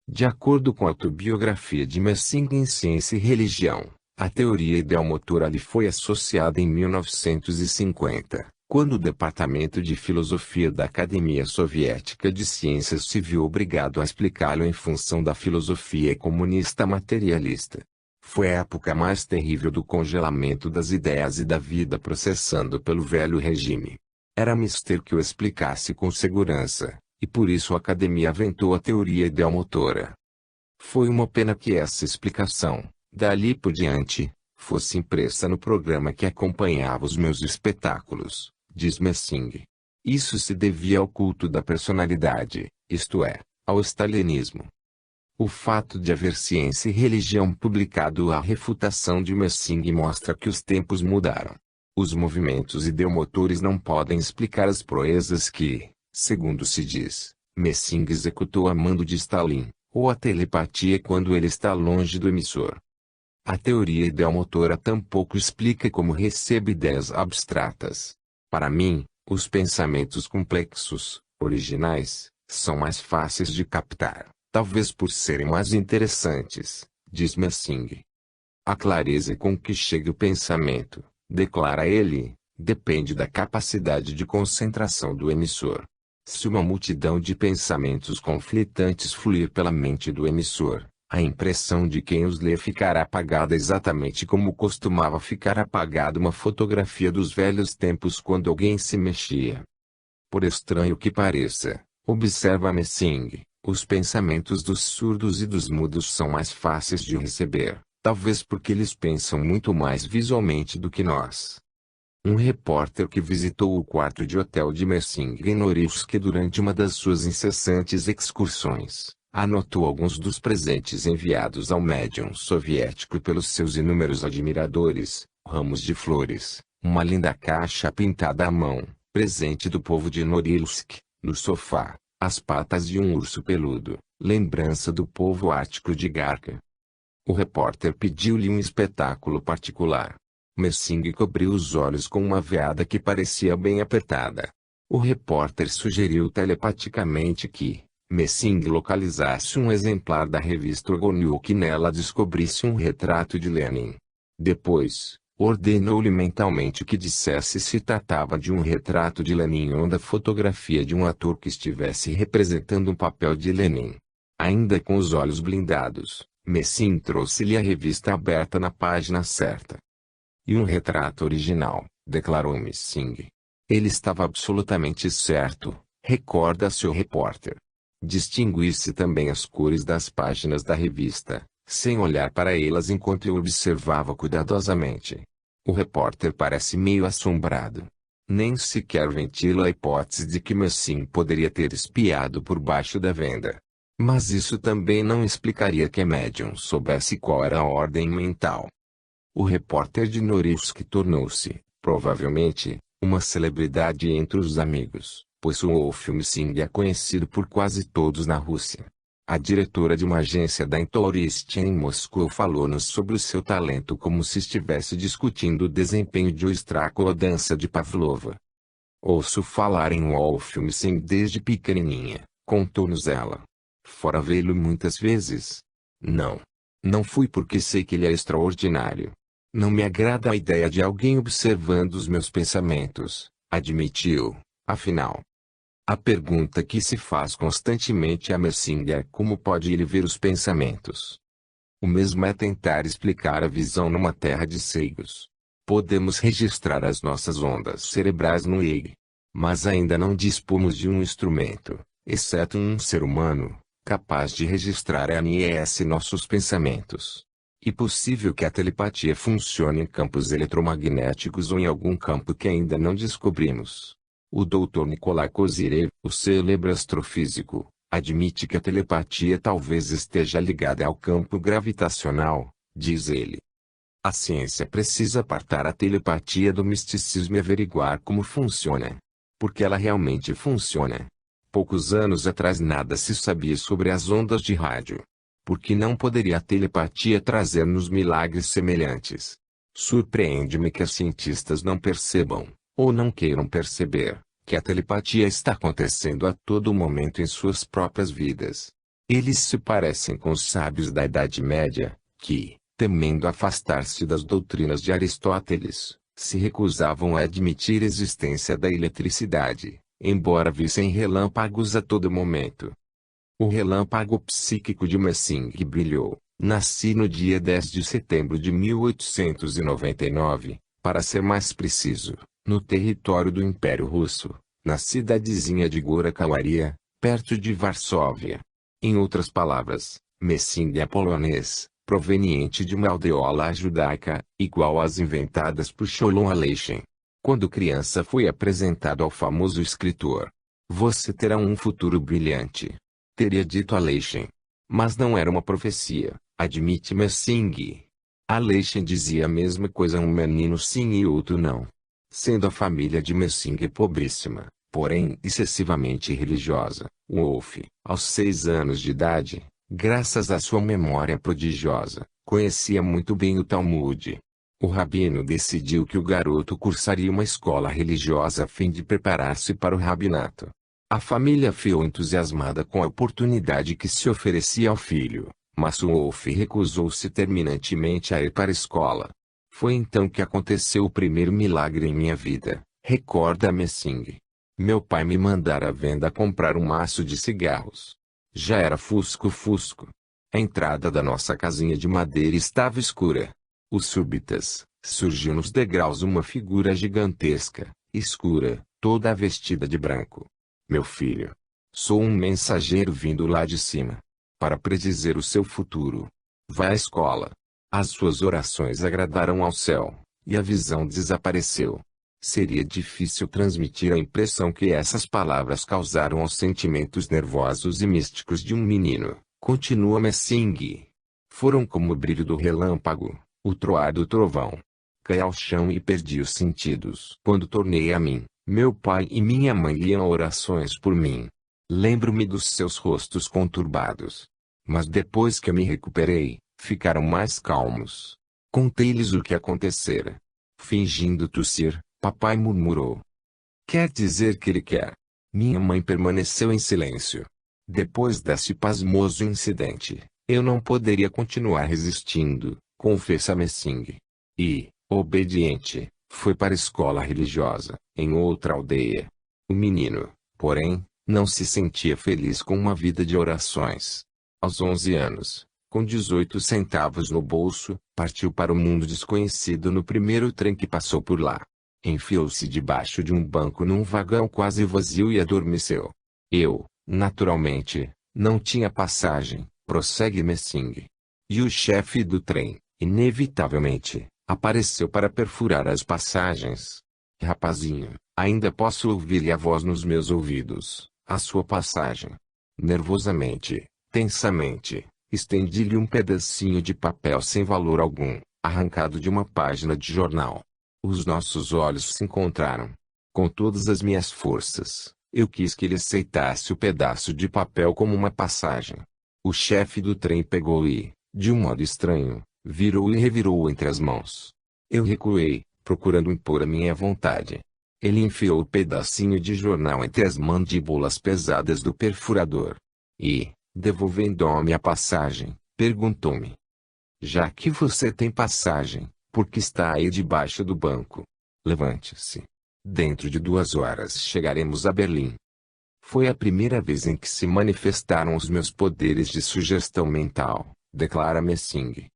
De acordo com a autobiografia de Messing em Ciência e Religião, a teoria ideomotora lhe foi associada em 1950, quando o Departamento de Filosofia da Academia Soviética de Ciências se viu obrigado a explicá-lo em função da filosofia comunista materialista. Foi a época mais terrível do congelamento das ideias e da vida processando pelo velho regime. Era mister que o explicasse com segurança, e por isso a Academia aventou a teoria ideomotora. Foi uma pena que essa explicação, dali por diante, fosse impressa no programa que acompanhava os meus espetáculos, diz Messing. Isso se devia ao culto da personalidade, isto é, ao stalinismo. O fato de haver Ciência e Religião publicado a refutação de Messing mostra que os tempos mudaram. Os movimentos ideomotores não podem explicar as proezas que, segundo se diz, Messing executou a mando de Stalin, ou a telepatia quando ele está longe do emissor. A teoria ideomotora tampouco explica como recebo ideias abstratas. Para mim, os pensamentos complexos, originais, são mais fáceis de captar, talvez por serem mais interessantes, diz Messing. A clareza com que chega o pensamento, declara ele, depende da capacidade de concentração do emissor. Se uma multidão de pensamentos conflitantes fluir pela mente do emissor, a impressão de quem os lê ficará apagada exatamente como costumava ficar apagada uma fotografia dos velhos tempos quando alguém se mexia. Por estranho que pareça, observa Messing, os pensamentos dos surdos e dos mudos são mais fáceis de receber, talvez porque eles pensam muito mais visualmente do que nós. Um repórter que visitou o quarto de hotel de Messing em Norilsk durante uma das suas incessantes excursões, anotou alguns dos presentes enviados ao médium soviético pelos seus inúmeros admiradores, ramos de flores, uma linda caixa pintada à mão, presente do povo de Norilsk, no sofá, as patas de um urso peludo, lembrança do povo ártico de Garka. O repórter pediu-lhe um espetáculo particular. Messing cobriu os olhos com uma veada que parecia bem apertada. O repórter sugeriu telepaticamente que Messing localizasse um exemplar da revista Ogoniu que nela descobrisse um retrato de Lenin. Depois, ordenou-lhe mentalmente que dissesse se tratava de um retrato de Lenin ou da fotografia de um ator que estivesse representando um papel de Lenin. Ainda com os olhos blindados, Messing trouxe-lhe a revista aberta na página certa. E um retrato original, declarou Messing. Ele estava absolutamente certo, recorda-se o repórter. Distinguir-se também as cores das páginas da revista, sem olhar para elas enquanto eu observava cuidadosamente. O repórter parece meio assombrado. Nem sequer ventila a hipótese de que Messing poderia ter espiado por baixo da venda. Mas isso também não explicaria que a médium soubesse qual era a ordem mental. O repórter de Norilsk tornou-se, provavelmente, uma celebridade entre os amigos, pois o Wolf Messing é conhecido por quase todos na Rússia. A diretora de uma agência da Intourist em Moscou falou-nos sobre o seu talento como se estivesse discutindo o desempenho de o Straco ou a dança de Pavlova. Ouço falar em Wolf Messing desde pequenininha, contou-nos ela. Fora vê-lo muitas vezes. Não fui porque sei que ele é extraordinário. Não me agrada a ideia de alguém observando os meus pensamentos, admitiu, afinal. A pergunta que se faz constantemente a Messing é como pode ele ver os pensamentos. O mesmo é tentar explicar a visão numa terra de ceigos. Podemos registrar as nossas ondas cerebrais no EEG. Mas ainda não dispomos de um instrumento, exceto um ser humano, capaz de registrar a ANS nossos pensamentos. E possível que a telepatia funcione em campos eletromagnéticos ou em algum campo que ainda não descobrimos. O Dr. Nikolai Kozyrev, o célebre astrofísico, admite que a telepatia talvez esteja ligada ao campo gravitacional, diz ele. A ciência precisa apartar a telepatia do misticismo e averiguar como funciona. Porque ela realmente funciona. Poucos anos atrás nada se sabia sobre as ondas de rádio. Porque não poderia a telepatia trazer-nos milagres semelhantes. Surpreende-me que os cientistas não percebam, ou não queiram perceber, que a telepatia está acontecendo a todo momento em suas próprias vidas. Eles se parecem com os sábios da Idade Média, que, temendo afastar-se das doutrinas de Aristóteles, se recusavam a admitir a existência da eletricidade, embora vissem relâmpagos a todo momento. O relâmpago psíquico de Messing brilhou. Nasci no dia 10 de setembro de 1899, para ser mais preciso, no território do Império Russo, na cidadezinha de Gora-Kawaria, perto de Varsóvia. Em outras palavras, Messing é polonês, proveniente de uma aldeola judaica, igual às inventadas por Sholom Aleichem. Quando criança foi apresentado ao famoso escritor. Você terá um futuro brilhante. Teria dito Aleichem. Mas não era uma profecia, admite Messing. Aleichem dizia a mesma coisa a um menino sim e outro não. Sendo a família de Messing pobríssima, porém excessivamente religiosa, Wolf, aos 6 anos de idade, graças à sua memória prodigiosa, conhecia muito bem o Talmud. O rabino decidiu que o garoto cursaria uma escola religiosa a fim de preparar-se para o rabinato. A família ficou entusiasmada com a oportunidade que se oferecia ao filho, mas Wolf recusou-se terminantemente a ir para a escola. Foi então que aconteceu o primeiro milagre em minha vida, recorda Messing. Meu pai me mandara à venda comprar um maço de cigarros. Já era fusco-fusco. A entrada da nossa casinha de madeira estava escura. Os súbitas, surgiu nos degraus uma figura gigantesca, escura, toda vestida de branco. Meu filho. Sou um mensageiro vindo lá de cima. Para predizer o seu futuro. Vá à escola. As suas orações agradaram ao céu, e a visão desapareceu. Seria difícil transmitir a impressão que essas palavras causaram aos sentimentos nervosos e místicos de um menino, continua Messing. Foram como o brilho do relâmpago, o troar do trovão. Caí ao chão e perdi os sentidos. Quando tornei a mim, meu pai e minha mãe liam orações por mim. Lembro-me dos seus rostos conturbados. Mas depois que eu me recuperei, ficaram mais calmos. Contei-lhes o que acontecera. Fingindo tossir, papai murmurou. Quer dizer que ele quer. Minha mãe permaneceu em silêncio. Depois desse pasmoso incidente, eu não poderia continuar resistindo, confessa Messing. E, obediente, foi para a escola religiosa, em outra aldeia. O menino, porém, não se sentia feliz com uma vida de orações. Aos 11 anos, Com 18 centavos no bolso, partiu para o mundo desconhecido no primeiro trem que passou por lá. Enfiou-se debaixo de um banco num vagão quase vazio e adormeceu. Eu, naturalmente, não tinha passagem, prossegue Messing. E o chefe do trem, inevitavelmente, apareceu para perfurar as passagens. Rapazinho, ainda posso ouvir-lhe a voz nos meus ouvidos, a sua passagem. Nervosamente, tensamente, estendi-lhe um pedacinho de papel sem valor algum, arrancado de uma página de jornal. Os nossos olhos se encontraram. Com todas as minhas forças, eu quis que ele aceitasse o pedaço de papel como uma passagem. O chefe do trem pegou e, de um modo estranho, virou e revirou entre as mãos. Eu recuei, procurando impor a minha vontade. Ele enfiou o pedacinho de jornal entre as mandíbulas pesadas do perfurador. E, devolvendo-me a passagem, perguntou-me: já que você tem passagem, por que está aí debaixo do banco? Levante-se. Dentro de 2 horas chegaremos a Berlim. Foi a primeira vez em que se manifestaram os meus poderes de sugestão mental, declara Messing.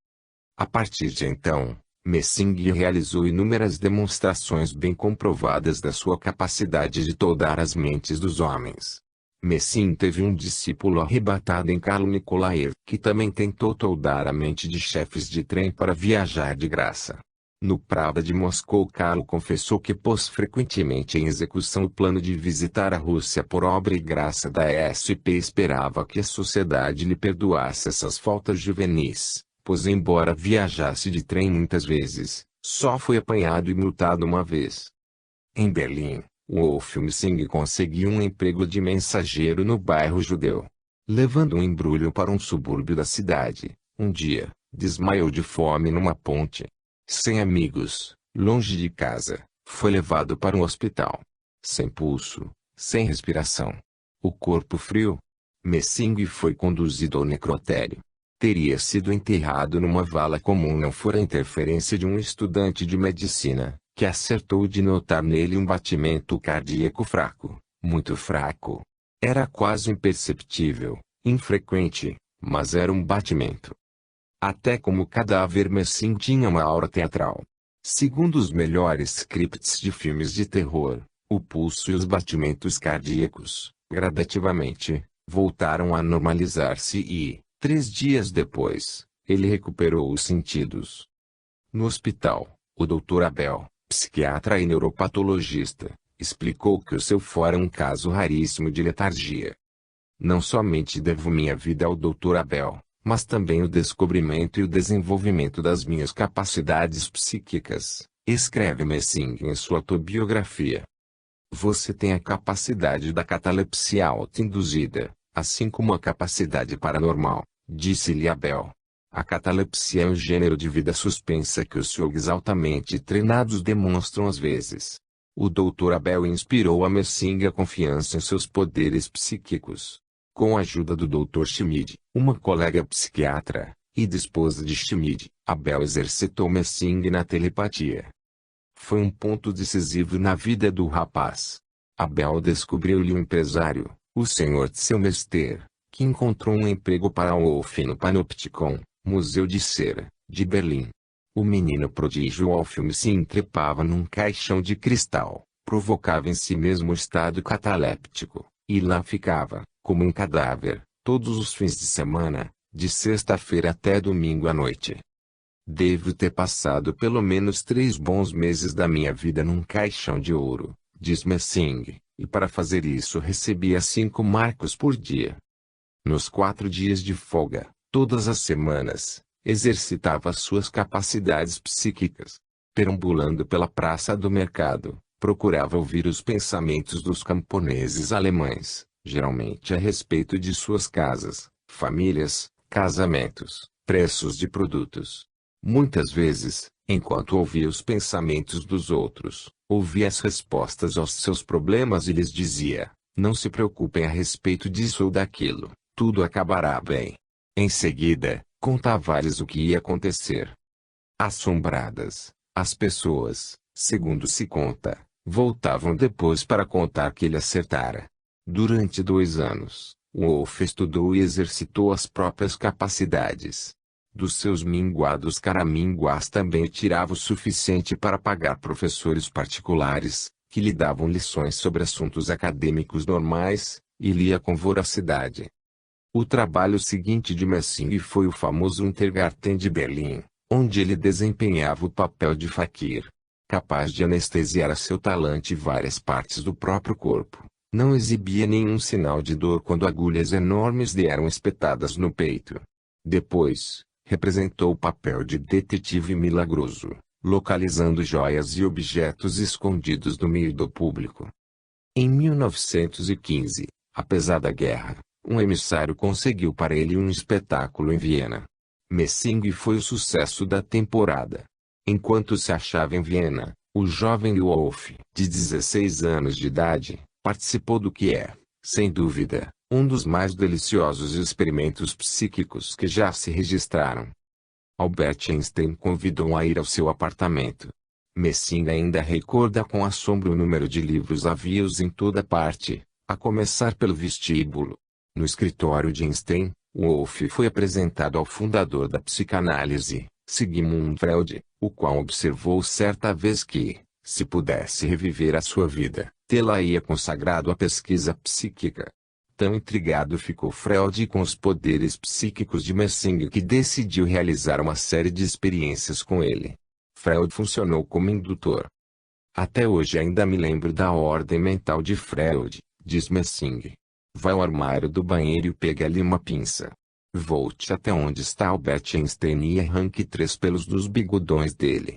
A partir de então, Messing realizou inúmeras demonstrações bem comprovadas da sua capacidade de toldar as mentes dos homens. Messing teve um discípulo arrebatado em Carlo Nicolaev, que também tentou toldar a mente de chefes de trem para viajar de graça. No Pravda de Moscou, Carlo confessou que pôs frequentemente em execução o plano de visitar a Rússia por obra e graça da SP e esperava que a sociedade lhe perdoasse essas faltas juvenis, pois embora viajasse de trem muitas vezes, só foi apanhado e multado uma vez. Em Berlim, Wolf Messing conseguiu um emprego de mensageiro no bairro judeu. Levando um embrulho para um subúrbio da cidade, um dia, desmaiou de fome numa ponte. Sem amigos, longe de casa, foi levado para um hospital. Sem pulso, sem respiração. O corpo frio. Messing foi conduzido ao necrotério. Teria sido enterrado numa vala comum não fora a interferência de um estudante de medicina, que acertou de notar nele um batimento cardíaco fraco, muito fraco. Era quase imperceptível, infrequente, mas era um batimento. Até como cadáver Messing tinha uma aura teatral. Segundo os melhores scripts de filmes de terror, o pulso e os batimentos cardíacos, gradativamente, voltaram a normalizar-se e, 3 dias depois, ele recuperou os sentidos. No hospital, o Dr. Abel, psiquiatra e neuropatologista, explicou que o seu fora um caso raríssimo de letargia. Não somente devo minha vida ao Dr. Abel, mas também o descobrimento e o desenvolvimento das minhas capacidades psíquicas, escreve Messing em sua autobiografia. Você tem a capacidade da catalepsia autoinduzida, assim como a capacidade paranormal, disse-lhe Abel. A catalepsia é um gênero de vida suspensa que os yogis altamente treinados demonstram às vezes. O Dr. Abel inspirou a Messing a confiança em seus poderes psíquicos. Com a ajuda do Dr. Schmid, uma colega psiquiatra, e de esposa de Schmid, Abel exercitou Messing na telepatia. Foi um ponto decisivo na vida do rapaz. Abel descobriu-lhe um empresário, o Sr. Tselmester, que encontrou um emprego para Wolf no Panopticon, Museu de Cera, de Berlim. O menino prodígio Wolf Messing trepava num caixão de cristal, provocava em si mesmo o estado cataléptico, e lá ficava, como um cadáver, todos os fins de semana, de sexta-feira até domingo à noite. Devo ter passado pelo menos 3 bons meses da minha vida num caixão de ouro, diz Messing, e para fazer isso recebia 5 marcos por dia. Nos 4 dias de folga, todas as semanas, exercitava suas capacidades psíquicas. Perambulando pela praça do mercado, procurava ouvir os pensamentos dos camponeses alemães, geralmente a respeito de suas casas, famílias, casamentos, preços de produtos. Muitas vezes, enquanto ouvia os pensamentos dos outros, ouvia as respostas aos seus problemas e lhes dizia: não se preocupem a respeito disso ou daquilo, tudo acabará bem. Em seguida, contava-lhes o que ia acontecer. Assombradas, as pessoas, segundo se conta, voltavam depois para contar que ele acertara. Durante 2 anos, Wolff estudou e exercitou as próprias capacidades. Dos seus minguados caraminguás também tirava o suficiente para pagar professores particulares, que lhe davam lições sobre assuntos acadêmicos normais, e lia com voracidade. O trabalho seguinte de Messing foi o famoso Untergarten de Berlim, onde ele desempenhava o papel de faquir, capaz de anestesiar a seu talante várias partes do próprio corpo. Não exibia nenhum sinal de dor quando agulhas enormes lhe eram espetadas no peito. Depois, representou o papel de detetive milagroso, localizando joias e objetos escondidos no meio do público. Em 1915, apesar da guerra, um emissário conseguiu para ele um espetáculo em Viena. Messing foi o sucesso da temporada. Enquanto se achava em Viena, o jovem Wolff, de 16 anos de idade, participou do que é, sem dúvida, um dos mais deliciosos experimentos psíquicos que já se registraram. Albert Einstein convidou-o a ir ao seu apartamento. Messing ainda recorda com assombro o número de livros havios em toda parte, a começar pelo vestíbulo. No escritório de Einstein, Wolff foi apresentado ao fundador da psicanálise, Sigmund Freud, o qual observou certa vez que, se pudesse reviver a sua vida, tê-la-ia consagrado à pesquisa psíquica. Tão intrigado ficou Freud com os poderes psíquicos de Messing que decidiu realizar uma série de experiências com ele. Freud funcionou como indutor. Até hoje ainda me lembro da ordem mental de Freud, diz Messing. Vai ao armário do banheiro e pegue ali uma pinça. Volte até onde está Albert Einstein e arranque 3 pelos dos bigodões dele.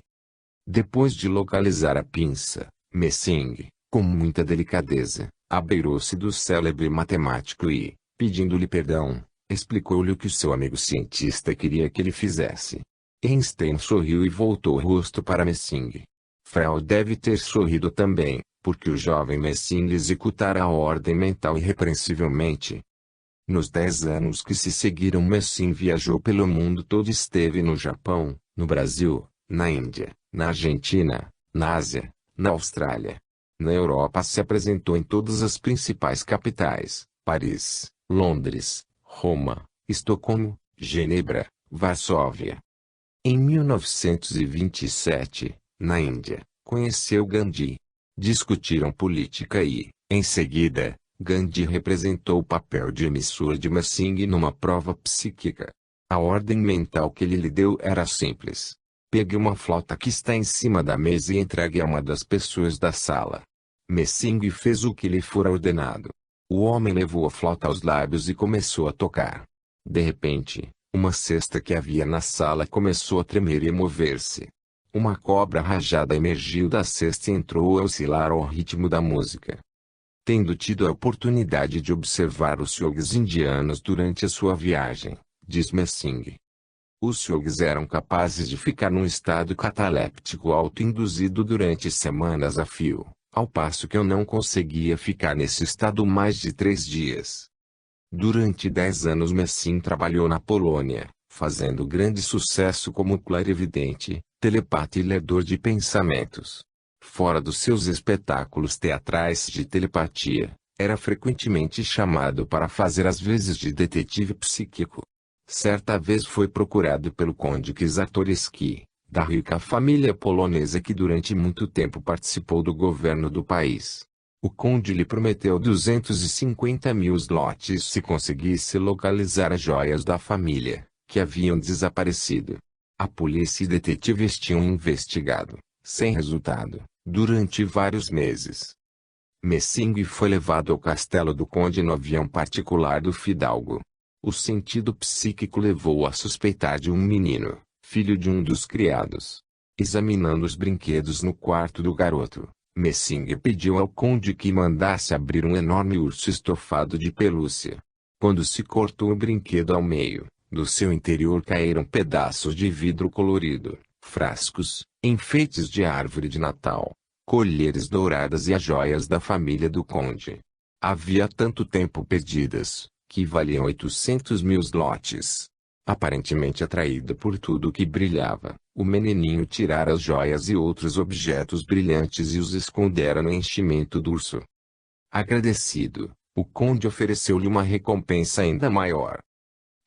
Depois de localizar a pinça, Messing, com muita delicadeza, abeirou-se do célebre matemático e, pedindo-lhe perdão, explicou-lhe o que o seu amigo cientista queria que ele fizesse. Einstein sorriu e voltou o rosto para Messing. Freud deve ter sorrido também, porque o jovem Messing executara a ordem mental irrepreensivelmente. Nos 10 anos que se seguiram, Messing viajou pelo mundo todo e esteve no Japão, no Brasil, na Índia, na Argentina, na Ásia, na Austrália. Na Europa se apresentou em todas as principais capitais, Paris, Londres, Roma, Estocolmo, Genebra, Varsóvia. Em 1927, na Índia, conheceu Gandhi. Discutiram política e, em seguida, Gandhi representou o papel de emissor de Messing numa prova psíquica. A ordem mental que ele lhe deu era simples. Pegue uma flauta que está em cima da mesa e entregue a uma das pessoas da sala. Messing fez o que lhe fora ordenado. O homem levou a flauta aos lábios e começou a tocar. De repente, uma cesta que havia na sala começou a tremer e mover-se. Uma cobra rajada emergiu da cesta e entrou a oscilar ao ritmo da música. Tendo tido a oportunidade de observar os yogis indianos durante a sua viagem, diz Messing, os yogis eram capazes de ficar num estado cataléptico autoinduzido durante semanas a fio, ao passo que eu não conseguia ficar nesse estado mais de 3 dias. Durante 10 anos Messing trabalhou na Polônia, fazendo grande sucesso como clarividente, telepata e ledor de pensamentos. Fora dos seus espetáculos teatrais de telepatia, era frequentemente chamado para fazer as vezes de detetive psíquico. Certa vez foi procurado pelo conde Czartoryski, da rica família polonesa que durante muito tempo participou do governo do país. O conde lhe prometeu 250.000 zlotys se conseguisse localizar as joias da família, que haviam desaparecido. A polícia e detetives tinham investigado, sem resultado, durante vários meses. Messing foi levado ao castelo do conde no avião particular do fidalgo. O sentido psíquico levou-o a suspeitar de um menino, filho de um dos criados. Examinando os brinquedos no quarto do garoto, Messing pediu ao conde que mandasse abrir um enorme urso estofado de pelúcia. Quando se cortou o brinquedo ao meio, do seu interior caíram pedaços de vidro colorido, frascos, enfeites de árvore de Natal, colheres douradas e as joias da família do conde. Havia tanto tempo perdidas, que valiam 800.000 zlotys. Aparentemente atraído por tudo que brilhava, o menininho tirara as joias e outros objetos brilhantes e os escondera no enchimento do urso. Agradecido, O conde ofereceu-lhe uma recompensa ainda maior.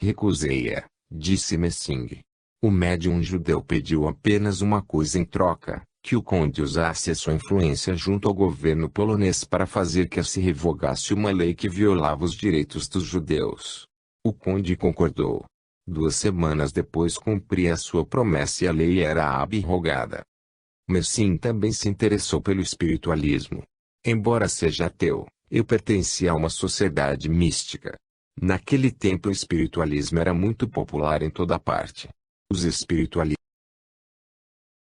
Recusei-a, disse Messing. O médium judeu pediu apenas uma coisa em troca, que o conde usasse a sua influência junto ao governo polonês para fazer que se revogasse uma lei que violava os direitos dos judeus. O conde concordou. 2 semanas depois cumpria a sua promessa e a lei era abrogada. Messing também se interessou pelo espiritualismo. Embora seja ateu, eu pertencia a uma sociedade mística. Naquele tempo o espiritualismo era muito popular em toda parte. Os espiritualistas